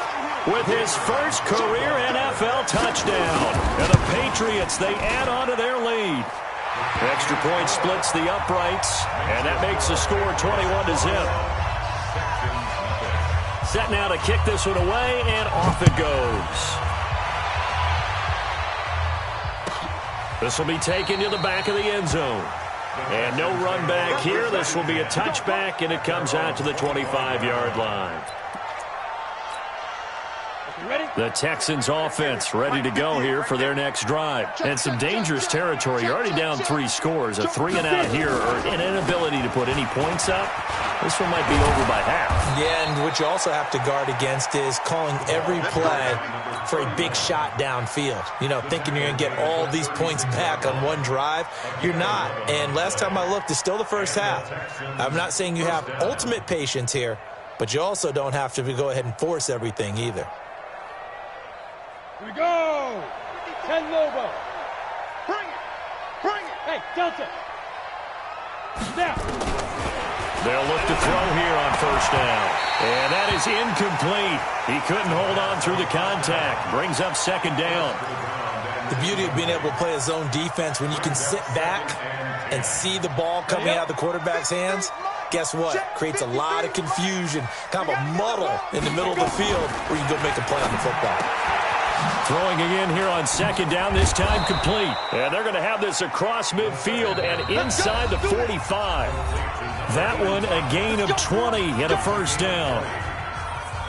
with his first career NFL touchdown. And the Patriots, they add on to their lead. Extra point splits the uprights, and that makes the score 21-0. Set now to kick this one away, and off it goes. This will be taken to the back of the end zone. And no run back here. This will be a touchback, and it comes out to the 25-yard line. The Texans offense ready to go here for their next drive. And some dangerous territory. You're already down 3 scores. A 3-and-out here or an inability to put any points up. This one might be over by half. Yeah, and what you also have to guard against is calling every play for a big shot downfield. You know, thinking you're going to get all these points back on one drive. You're not. And last time I looked, it's still the first half. I'm not saying you have ultimate patience here, but you also don't have to go ahead and force everything either. Here we go! 10 Lobo. Bring it! Bring it! Hey, Delta! Now! They'll look to throw here on first down. And that is incomplete. He couldn't hold on through the contact. Brings up 2nd down. The beauty of being able to play a zone defense when you can sit back and see the ball coming out of the quarterback's hands, guess what? Creates a lot of confusion, kind of a muddle in the middle of the field where you can go make a play on the football. Throwing again here on 2nd down, this time complete. And they're going to have this across midfield and inside the 45. That one a gain of 20 and a first down.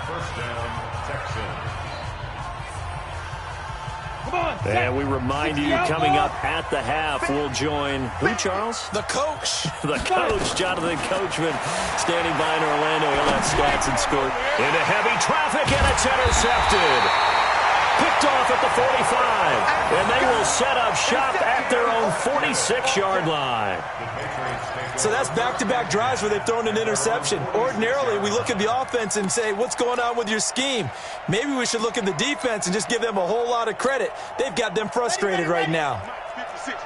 First down, Texans. And we remind you, coming up at the half, we'll join, who, Charles? The coach. The coach, Jonathan Coachman, standing by in Orlando. He'll have stats and score. Into heavy traffic, and it's intercepted. Picked off at the 45, and they will set up shop at their own 46-yard line. So that's back-to-back drives where they've thrown an interception. Ordinarily, we look at the offense and say, what's going on with your scheme? Maybe we should look at the defense and just give them a whole lot of credit. They've got them frustrated right now.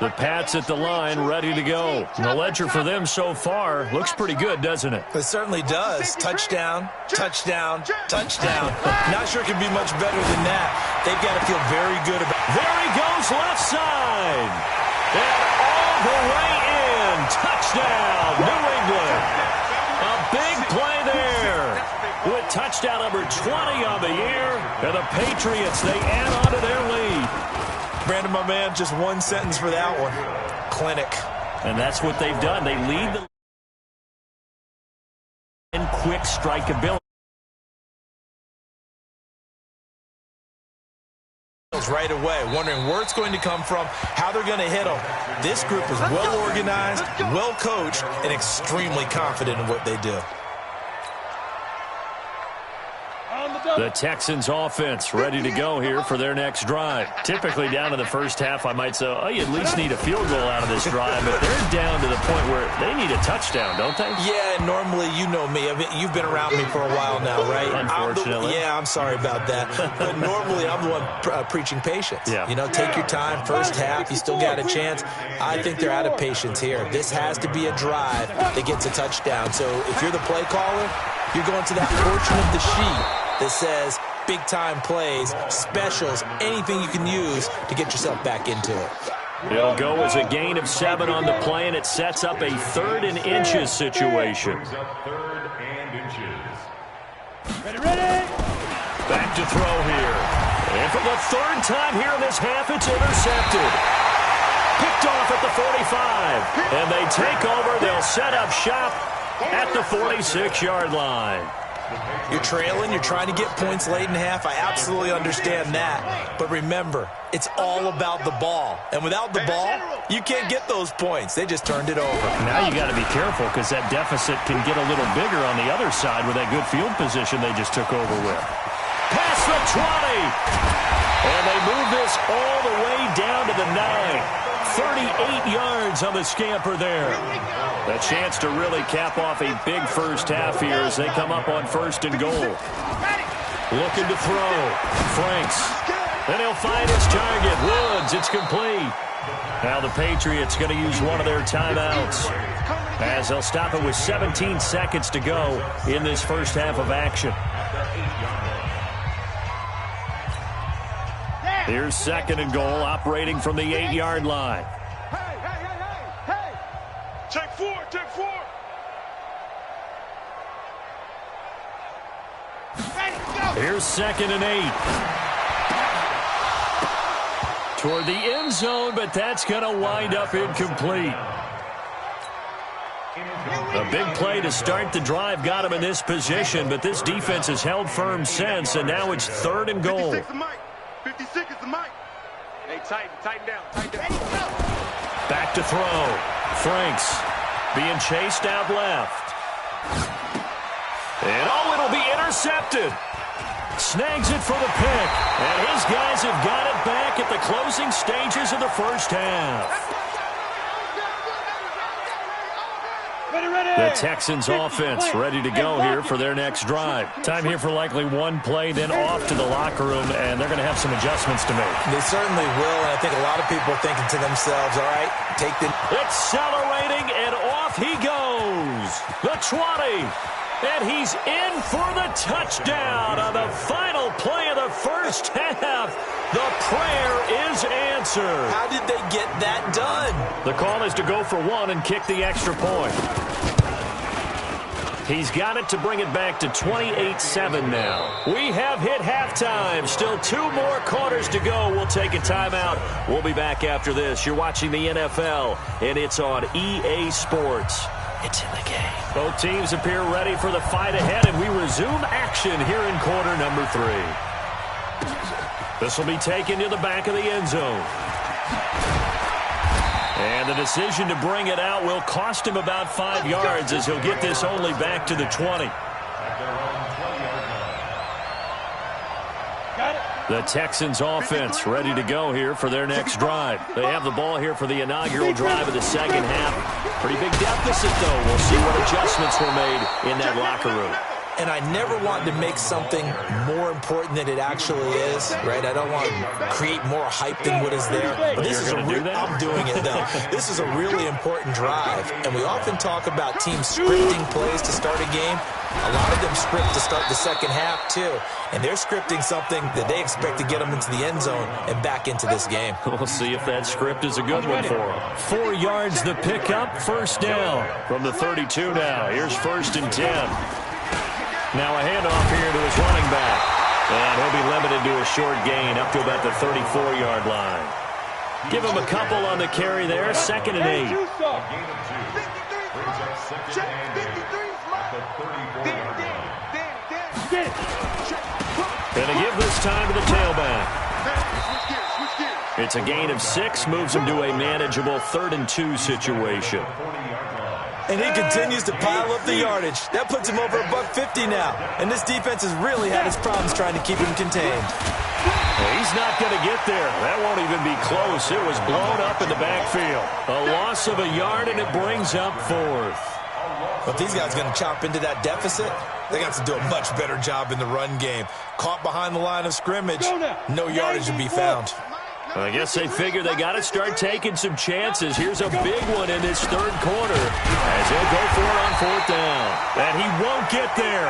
The Pats at the line, ready to go. And the ledger for them so far looks pretty good, doesn't it? It certainly does. Touchdown, touchdown, touchdown. Not sure it can be much better than that. They've got to feel very good about it. There he goes, left side. And all the way in. Touchdown, New England. A big play there. With touchdown number 20 on the year. And the Patriots, they add on to their lead. Brandon, my man, just one sentence for that one. Clinic. And that's what they've done. They lead the in quick strike ability. Right away, wondering where it's going to come from, how they're going to hit them. This group is well organized, well coached, and extremely confident in what they do. The Texans offense ready to go here for their next drive. Typically down in the first half, I might say, oh, you at least need a field goal out of this drive, but they're down to the point where they need a touchdown, don't they? Yeah, and normally, you know me. I mean, you've been around me for a while now, right? Unfortunately. I'm sorry about that. But normally, I'm the one preaching patience. Yeah. You know, take your time. First half, you still got a chance. I think they're out of patience here. This has to be a drive that gets a touchdown. So if you're the play caller, you're going to that portion of the sheet that says big-time plays, specials, anything you can use to get yourself back into it. It'll go as a gain of 7 on the play, and it sets up a 3rd and inches situation. Ready? Back to throw here. And for the 3rd time here in this half, it's intercepted. Picked off at the 45. And they take over. They'll set up shop at the 46-yard line. You're trailing, you're trying to get points late in half. I absolutely understand that. But remember, it's all about the ball. And without the ball, you can't get those points. They just turned it over. Now you got to be careful because that deficit can get a little bigger on the other side with that good field position they just took over with. Past the 20. And they move this all the way down to the 9. 38 yards on the scamper there. A chance to really cap off a big first half here as they come up on 1st and goal. Looking to throw. Franks. And he'll find his target. Woods. It's complete. Now the Patriots going to use one of their timeouts as they'll stop it with 17 seconds to go in this first half of action. Here's 2nd and goal, operating from the 8-yard line. Hey! Check 4, check 4. Here's 2nd and 8. Toward the end zone, but that's going to wind up incomplete. A big play to start the drive got him in this position, but this defense has held firm since, and now it's 3rd and goal. 56 is the mic. Hey, tighten down. Back to throw. Franks being chased out left. And it'll be intercepted. Snags it for the pick. And his guys have got it back at the closing stages of the first half. The Texans offense ready to go here for their next drive. Time here for likely one play, then off to the locker room, and they're going to have some adjustments to make. They certainly will, and I think a lot of people are thinking to themselves, all right, take the... Accelerating, and off he goes. The 20. And he's in for the touchdown on the final play of the first half. The prayer is answered. How did they get that done? The call is to go for one and kick the extra point. He's got it to bring it back to 28-7 now. We have hit halftime. Still 2 more quarters to go. We'll take a timeout. We'll be back after this. You're watching the NFL, and it's on EA Sports. It's in the game. Both teams appear ready for the fight ahead, and we resume action here in quarter number 3. This will be taken to the back of the end zone. And the decision to bring it out will cost him about 5 yards as he'll get this only back to the 20. The Texans offense ready to go here for their next drive. They have the ball here for the inaugural drive of the second half. Pretty big deficit, though. We'll see what adjustments were made in that locker room. And I never want to make something more important than it actually is, right? I don't want to create more hype than what is there. But this is I'm doing it, though. This is a really important drive. And we often talk about teams scripting plays to start a game. A lot of them script to start the second half, too. And they're scripting something that they expect to get them into the end zone and back into this game. We'll see if that script is a good one for them. 4 yards the pickup, first down from the 32 now. Here's 1st and 10. Now a handoff here to his running back. And he'll be limited to a short gain up to about the 34-yard line. Give him a couple on the carry there. 2nd and 8. Going to give this time to the tailback. It's a gain of 6. Moves him to a manageable 3rd and 2 situation. And he continues to pile up the yardage. That puts him over $150 now. And this defense has really had its problems trying to keep him contained. He's not going to get there. That won't even be close. It was blown up in the backfield. A loss of a yard, and it brings up 4th. But these guys are going to chop into that deficit. They got to do a much better job in the run game. Caught behind the line of scrimmage, no yardage to be found. I guess they figure they got to start taking some chances. Here's a big one in this 3rd quarter as they'll go for it on 4th down. And he won't get there.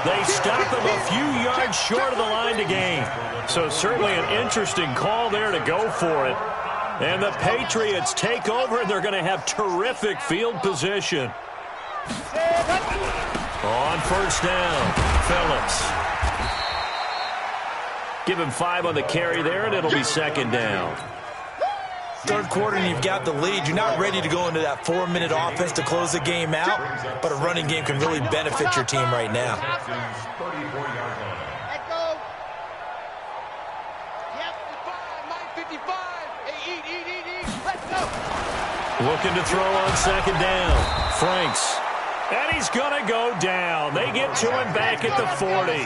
They stop him a few yards short of the line to gain. So certainly an interesting call there to go for it. And the Patriots take over, and they're going to have terrific field position. On 1st down, Phillips. Give him 5 on the carry there, and it'll be 2nd down. Third quarter and you've got the lead. You're not ready to go into that 4-minute offense to close the game out, but a running game can really benefit your team right now. Looking to throw on second down. Franks. And he's going to go down. They get to him back at the 40.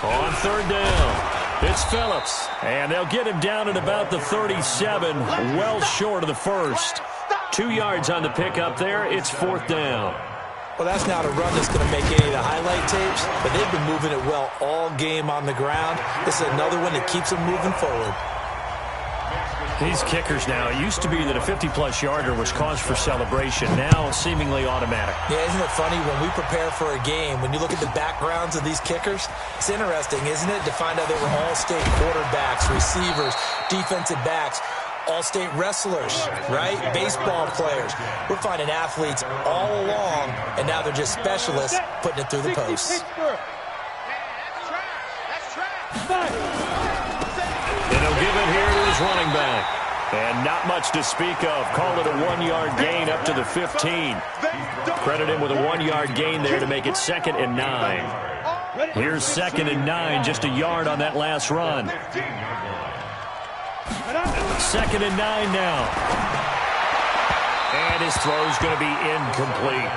On third down, it's Phillips. And they'll get him down at about the 37, well short of the first. 2 yards on the pickup there. It's fourth down. Well, that's not a run that's going to make any of the highlight tapes, but they've been moving it well all game on the ground. This is another one that keeps them moving forward. These kickers now, it used to be that a 50-plus yarder was cause for celebration. Now seemingly automatic. Yeah, isn't it funny when we prepare for a game, when you look at the backgrounds of these kickers, it's interesting, isn't it, to find out they were all-state quarterbacks, receivers, defensive backs, all-state wrestlers, right? Baseball players. We're finding athletes all along, and now they're just specialists putting it through the posts. And he'll give it here to his running back. And not much to speak of. Call it a 1-yard gain up to the 15. Credit him with a 1-yard gain there to make it 2nd and 9. Here's 2nd and 9, just a yard on that last run. 2nd and 9 now. And his throw's going to be incomplete.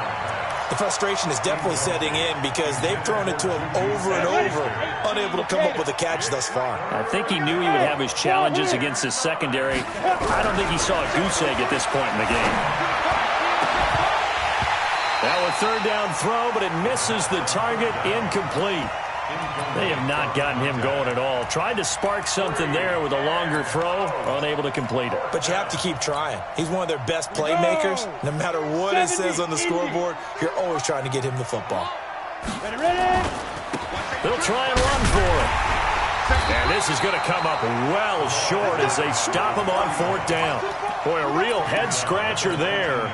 The frustration is definitely setting in because they've thrown it to him over and over, unable to come up with a catch thus far. I think he knew he would have his challenges against his secondary. I don't think he saw a goose egg at this point in the game. Now a third down throw, but it misses the target, incomplete. They have not gotten him going at all. Tried to spark something there with a longer throw, unable to complete it. But you have to keep trying. He's one of their best playmakers. No matter what it says on the scoreboard, you're always trying to get him the football. They'll try and run for it. And this is going to come up well short as they stop him on fourth down. Boy, a real head-scratcher there.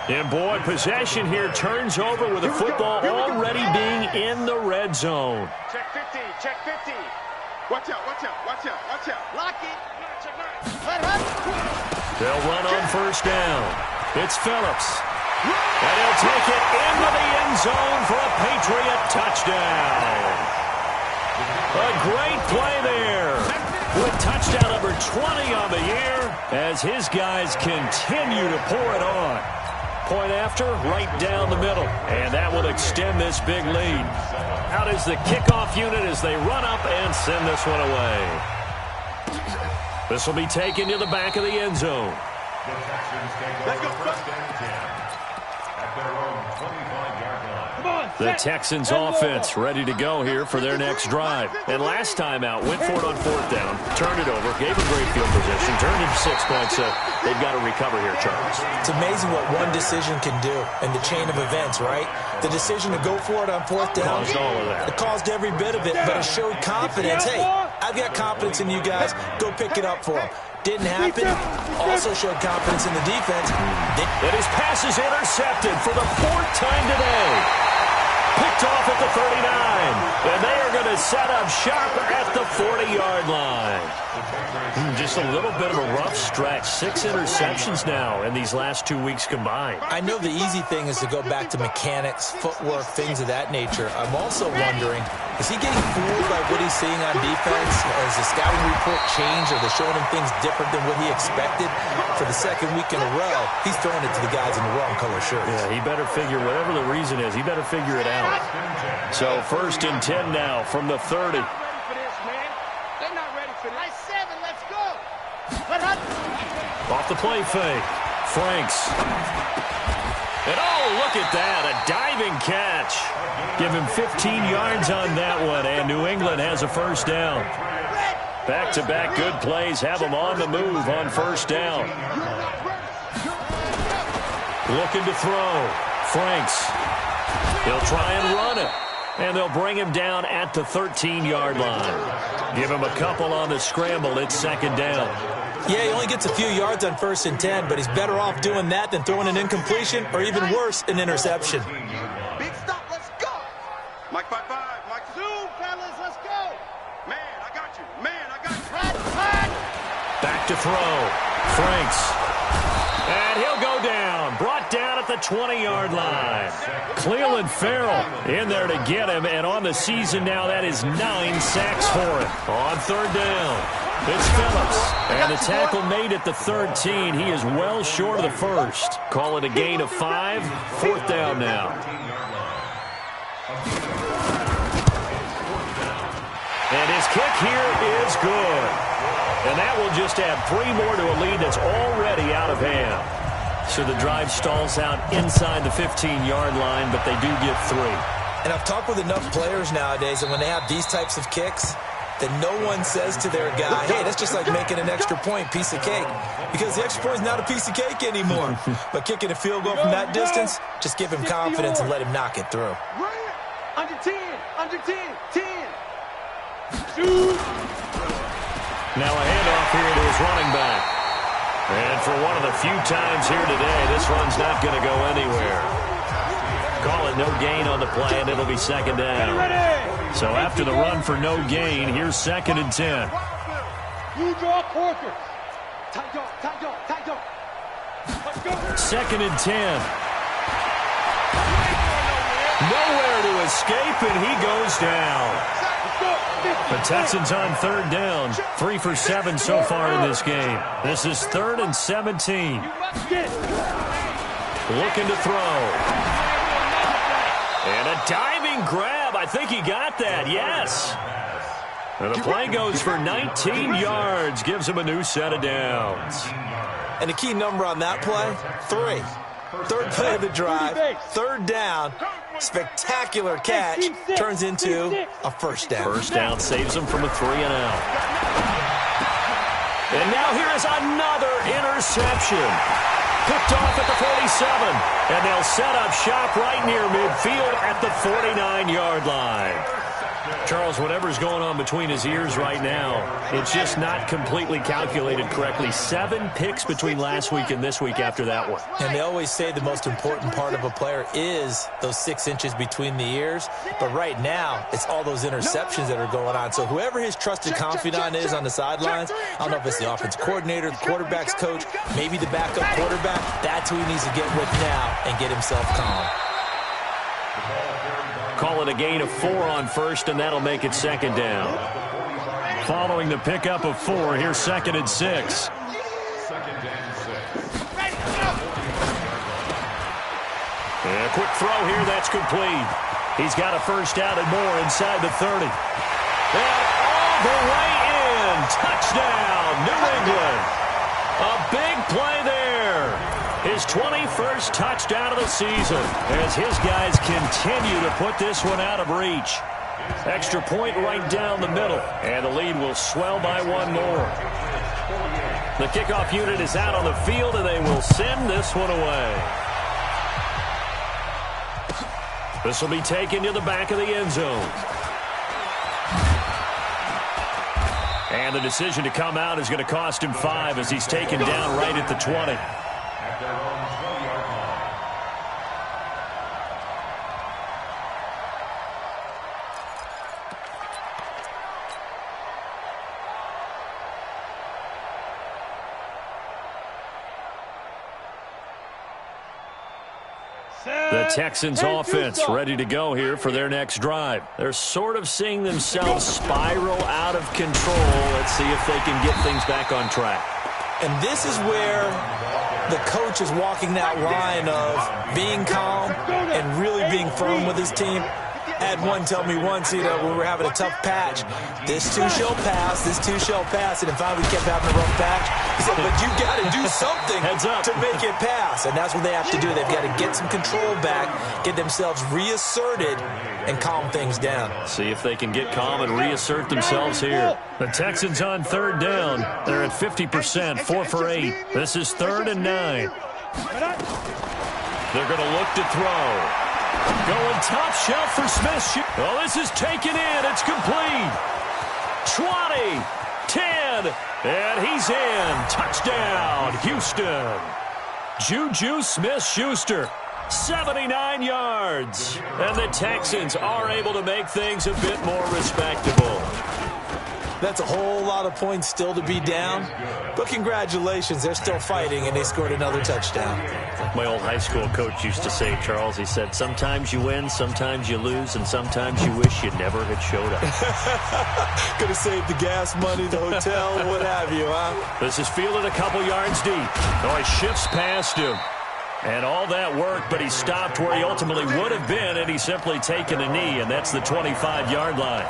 And, boy, possession here turns over with the football already being in the red zone. Check 50, check 50. Watch out, watch out, watch out, watch out. Lock it. They'll run on first down. It's Phillips. And he'll take it into the end zone for a Patriot touchdown. A great play there with touchdown number 20 on the year as his guys continue to pour it on. Point after, right down the middle. And that will extend this big lead. Out is the kickoff unit as they run up and send this one away. This will be taken to the back of the end zone. The Texans take over first and 10 at their own 25-yard line. The Texans offense ready to go here for their next drive. And last time out, went for it on fourth down, turned it over, gave a great field position, turned it 6 points. They've got to recover here, Charles. It's amazing what one decision can do in the chain of events, right? The decision to go for it on fourth down. Caused all of that. It caused every bit of it, but it showed confidence. Hey, I've got confidence in you guys. Go pick it up for them. Didn't happen. Also showed confidence in the defense. And his pass is intercepted for the 4th time today. Picked off at the 39. And they are going to set up shop at the 40-yard line. Just a little bit of a rough stretch. 6 interceptions now in these last 2 weeks combined. I know the easy thing is to go back to mechanics, footwork, things of that nature. I'm also wondering, is he getting fooled by what he's seeing on defense? Has the scouting report changed? Are they showing him things different than what he expected? For the second week in a row, he's throwing it to the guys in the wrong color shirts. Yeah, he better figure, whatever the reason is, he better figure it out. So 1st and 10 now from the 30. Off the play fake. Franks. And oh, look at that. A diving catch. Give him 15 yards on that one. And New England has a first down. Back-to-back good plays have them on the move on first down. Looking to throw. Franks. He'll try and run it. And they'll bring him down at the 13-yard line. Give him a couple on the scramble. It's 2nd down. Yeah, he only gets a few yards on 1st and 10, but he's better off doing that than throwing an incompletion or even worse, an interception. Big stop, let's go. you. Man, I got cut. Back to throw. Franks. And he'll go down. Brought down at the 20-yard line. Cleveland Farrell in there to get him. And on the season now, that is 9 sacks for him. On third down, it's Phillips. And the tackle made at the 13. He is well short of the first. Call it a gain of 5. Fourth down now. And his kick here is good. And that will just add 3 more to a lead that's already out of hand. So the drive stalls out inside the 15-yard line, but they do get 3. And I've talked with enough players nowadays, and when they have these types of kicks, that no one says to their guy, hey, that's just like making an extra point, piece of cake. Because the extra point is not a piece of cake anymore. But kicking a field goal from that distance, just give him confidence and let him knock it through. Under 10, under 10, 10. Shoot. Now a handoff here to his running back. And for one of the few times here today, this run's not going to go anywhere. Call it no gain on the play, and it'll be second down. So after the run for no gain, here's 2nd and 10. You draw quarters. Tight dog, tight dog, tight dog. Let's go. 2nd and 10. Nowhere to escape, and he goes down. The Texans on third down. 3 for 7 so far in this game. This is 3rd and 17. Looking to throw. And a diving grab. I think he got that. Yes. And the play goes for 19 yards. Gives him a new set of downs. And the key number on that play, 3. Third play of the drive, third down, spectacular catch, turns into a first down. First down saves him from a 3-and-out. And now here is another interception. Picked off at the 47. And they'll set up shop right near midfield at the 49-yard line. Charles, whatever's going on between his ears right now, it's just not completely calculated correctly. 7 picks between last week and this week after that one. And they always say the most important part of a player is those 6 inches between the ears. But right now, it's all those interceptions that are going on. So whoever his trusted confidant is on the sidelines, I don't know if it's the offensive coordinator, the quarterback's coach, maybe the backup quarterback, that's who he needs to get with now and get himself calm. Call it a gain of 4 on first, and that'll make it second down. Following the pickup of 4, here's 2nd and 6. And a quick throw here, that's complete. He's got a first down and more inside the 30. And all the way in. Touchdown, New England. A big play there. His 21st touchdown of the season as his guys continue to put this one out of reach. Extra point right down the middle, and the lead will swell by 1 more. The kickoff unit is out on the field, and they will send this one away. This will be taken to the back of the end zone. And the decision to come out is going to cost him 5 as he's taken down right at the 20. The Texans offense ready to go here for their next drive. They're sort of seeing themselves spiral out of control. Let's see if they can get things back on track. And this is where the coach is walking that line of being calm and really being firm with his team. I had one tell me once, when we were having a tough patch, this too shall pass, this too shall pass. And finally we kept having a rough patch. He said, but you got to do something to make it pass. And that's what they have to do. They've got to get some control back, get themselves reasserted, and calm things down. See if they can get calm and reassert themselves here. The Texans on third down. They're at 50%, 4 for 8. This is 3rd and 9. They're going to look to throw. Going top shelf for Smith. Oh, this is taken in. It's complete. 20, 10, and he's in. Touchdown, Houston. Juju Smith-Schuster, 79 yards. And the Texans are able to make things a bit more respectable. That's a whole lot of points still to be down. But congratulations, they're still fighting, and they scored another touchdown. My old high school coach used to say, Charles, he said, sometimes you win, sometimes you lose, and sometimes you wish you never had showed up. Could have saved the gas money, the hotel, what have you, huh? This is fielded a couple yards deep. Oh, he shifts past him. And all that worked, but he stopped where he ultimately would have been, and he's simply taken a knee, and that's the 25-yard line.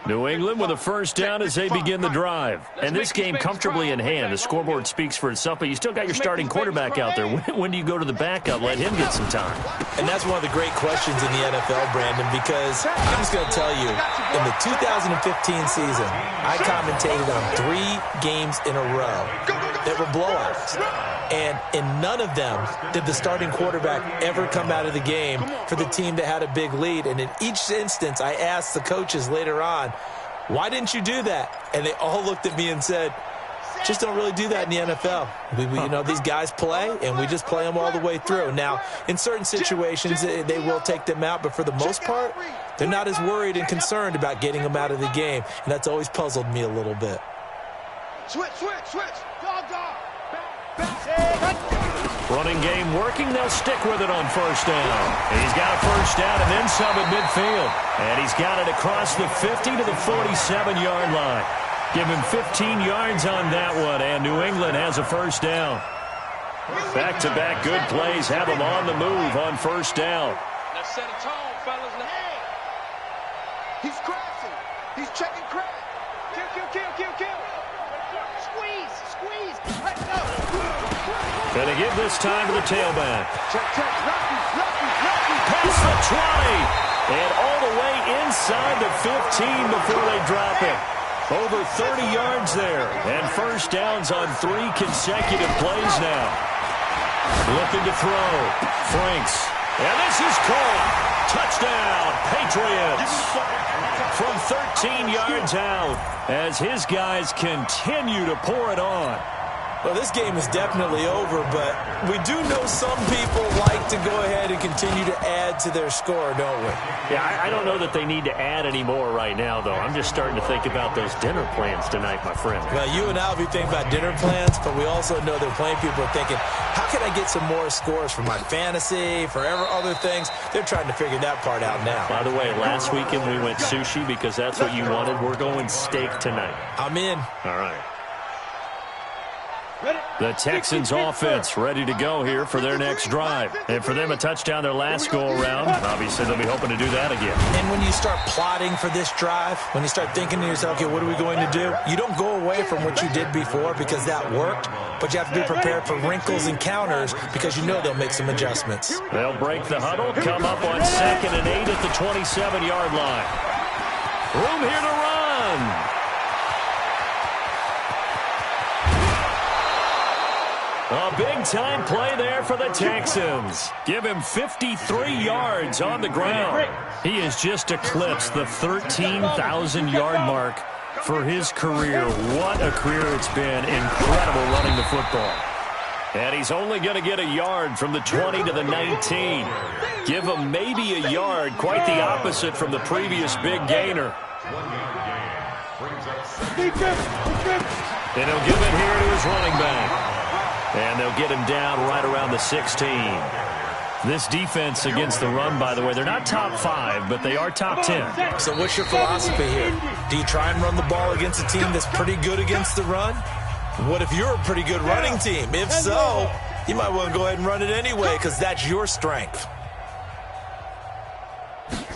New England with a first down as they begin the drive. And this game comfortably in hand. The scoreboard speaks for itself, but you still got your starting quarterback out there. When do you go to the backup? Let him get some time. And that's one of the great questions in the NFL, Brandon, because I'm just going to tell you, in the 2015 season, I commentated on 3 games in a row that were blowouts. And in none of them did the starting quarterback ever come out of the game for the team that had a big lead. And in each instance, I asked the coaches later on, why didn't you do that? And they all looked at me and said, just don't really do that in the NFL. You know, these guys play, and we just play them all the way through. Now, in certain situations, they will take them out, but for the most part, they're not as worried and concerned about getting them out of the game. And that's always puzzled me a little bit. Switch. Dog. Running game working. They'll stick with it on first down. And he's got a first down and then some at midfield. And he's got it across the 50 to the 47-yard line. Give him 15 yards on that one, and New England has a first down. Back-to-back good plays have him on the move on first down. Let's set a tone, fellas. He's crashing. He's checking crack. Kill. Squeeze. Let's go. Gonna give this time to the tailback. Check. Past the 20. And all the way inside the 15 before they drop it. Over 30 yards there. And first downs on 3 consecutive plays now. Looking to throw. Franks. And this is caught. Touchdown, Patriots. From 13 yards out as his guys continue to pour it on. Well, this game is definitely over, but we do know some people like to go ahead and continue to add to their score, don't we? Yeah, I don't know that they need to add any more right now, though. I'm just starting to think about those dinner plans tonight, my friend. Well, you and I will be thinking about dinner plans, but we also know there are plenty of people are thinking, how can I get some more scores for my fantasy, for other things? They're trying to figure that part out now. By the way, last weekend we went sushi because that's what you wanted. We're going steak tonight. I'm in. All right. The Texans offense ready to go here for their next drive. And for them, a touchdown their last go-around. Obviously, they'll be hoping to do that again. And when you start plotting for this drive, when you start thinking to yourself, okay, what are we going to do? You don't go away from what you did before because that worked, but you have to be prepared for wrinkles and counters because you know they'll make some adjustments. They'll break the huddle, come up on 2nd and 8 at the 27-yard line. Room here to run. A big-time play there for the Texans. Give him 53 yards on the ground. He has just eclipsed the 13,000-yard mark for his career. What a career it's been. Incredible running the football. And he's only going to get a yard from the 20 to the 19. Give him maybe a yard. Quite the opposite from the previous big gainer. And he'll give it here to his running back. And they'll get him down right around the 16. This defense against the run, by the way, they're not top 5, but they are top 10. So what's your philosophy here? Do you try and run the ball against a team that's pretty good against the run? What if you're a pretty good running team? If so, you might want to go ahead and run it anyway because that's your strength.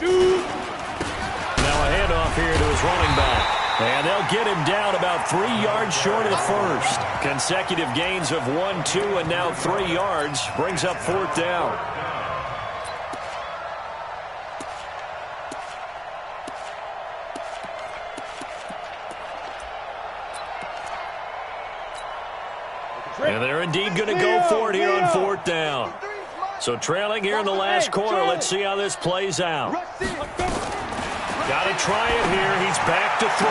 Now a handoff here to his running back. And they'll get him down about 3 yards short of the first. Consecutive gains of 1, 2, and now 3 yards. Brings up 4th down. And they're indeed going to go for it here on 4th down. So trailing here in the last quarter. Let's see how this plays out. Got to try it here. He's back to throw.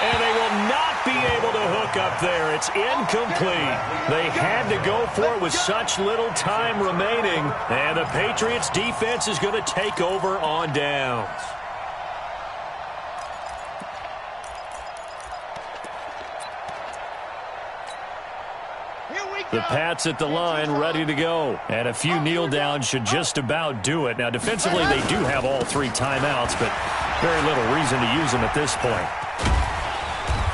And they will not be able to hook up there. It's incomplete. They had to go for it with such little time remaining. And the Patriots defense is going to take over on downs. The Pats at the line, ready to go. And a few kneel downs should just about do it. Now, defensively, they do have all 3 timeouts, but very little reason to use them at this point.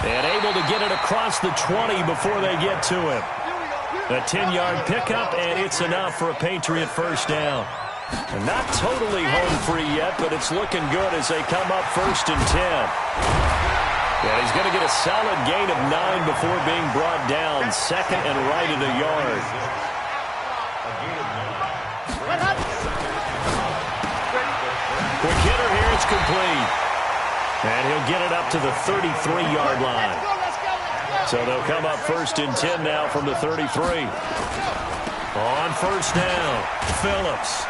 And able to get it across the 20 before they get to him. A 10-yard pickup, and it's enough for a Patriot first down. And not totally home free yet, but it's looking good as they come up 1st and 10. And he's going to get a solid gain of 9 before being brought down. 2nd and right at a yard. Quick hitter here. It's complete. And he'll get it up to the 33-yard line. So they'll come up 1st and 10 now from the 33. On 1st down, Phillips.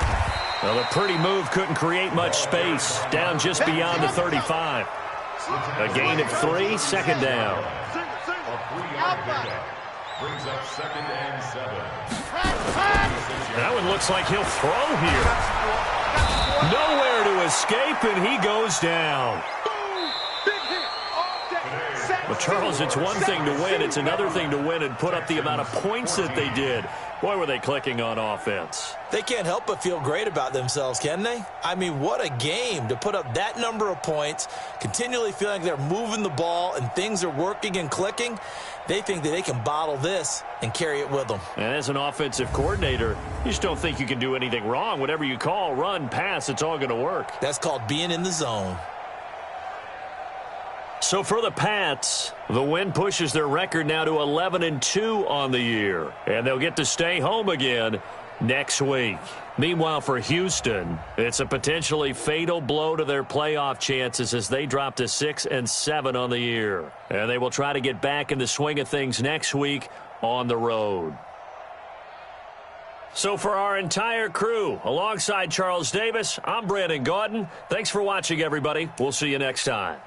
Well, the pretty move couldn't create much space. Down just beyond the 35. A gain of 3, 2nd down. Brings up 2nd and 7. That one looks like he'll throw here. Nowhere to escape, and he goes down. Well, Charles, it's one thing to win. It's another thing to win and put up the amount of points that they did. Boy, were they clicking on offense. They can't help but feel great about themselves, can they? I mean, what a game to put up that number of points, continually feeling like they're moving the ball and things are working and clicking. They think that they can bottle this and carry it with them. And as an offensive coordinator, you just don't think you can do anything wrong. Whatever you call, run, pass, it's all going to work. That's called being in the zone. So for the Pats, the win pushes their record now to 11-2 on the year. And they'll get to stay home again next week. Meanwhile, for Houston, it's a potentially fatal blow to their playoff chances as they drop to 6-7 on the year. And they will try to get back in the swing of things next week on the road. So for our entire crew, alongside Charles Davis, I'm Brandon Gaudin. Thanks for watching, everybody. We'll see you next time.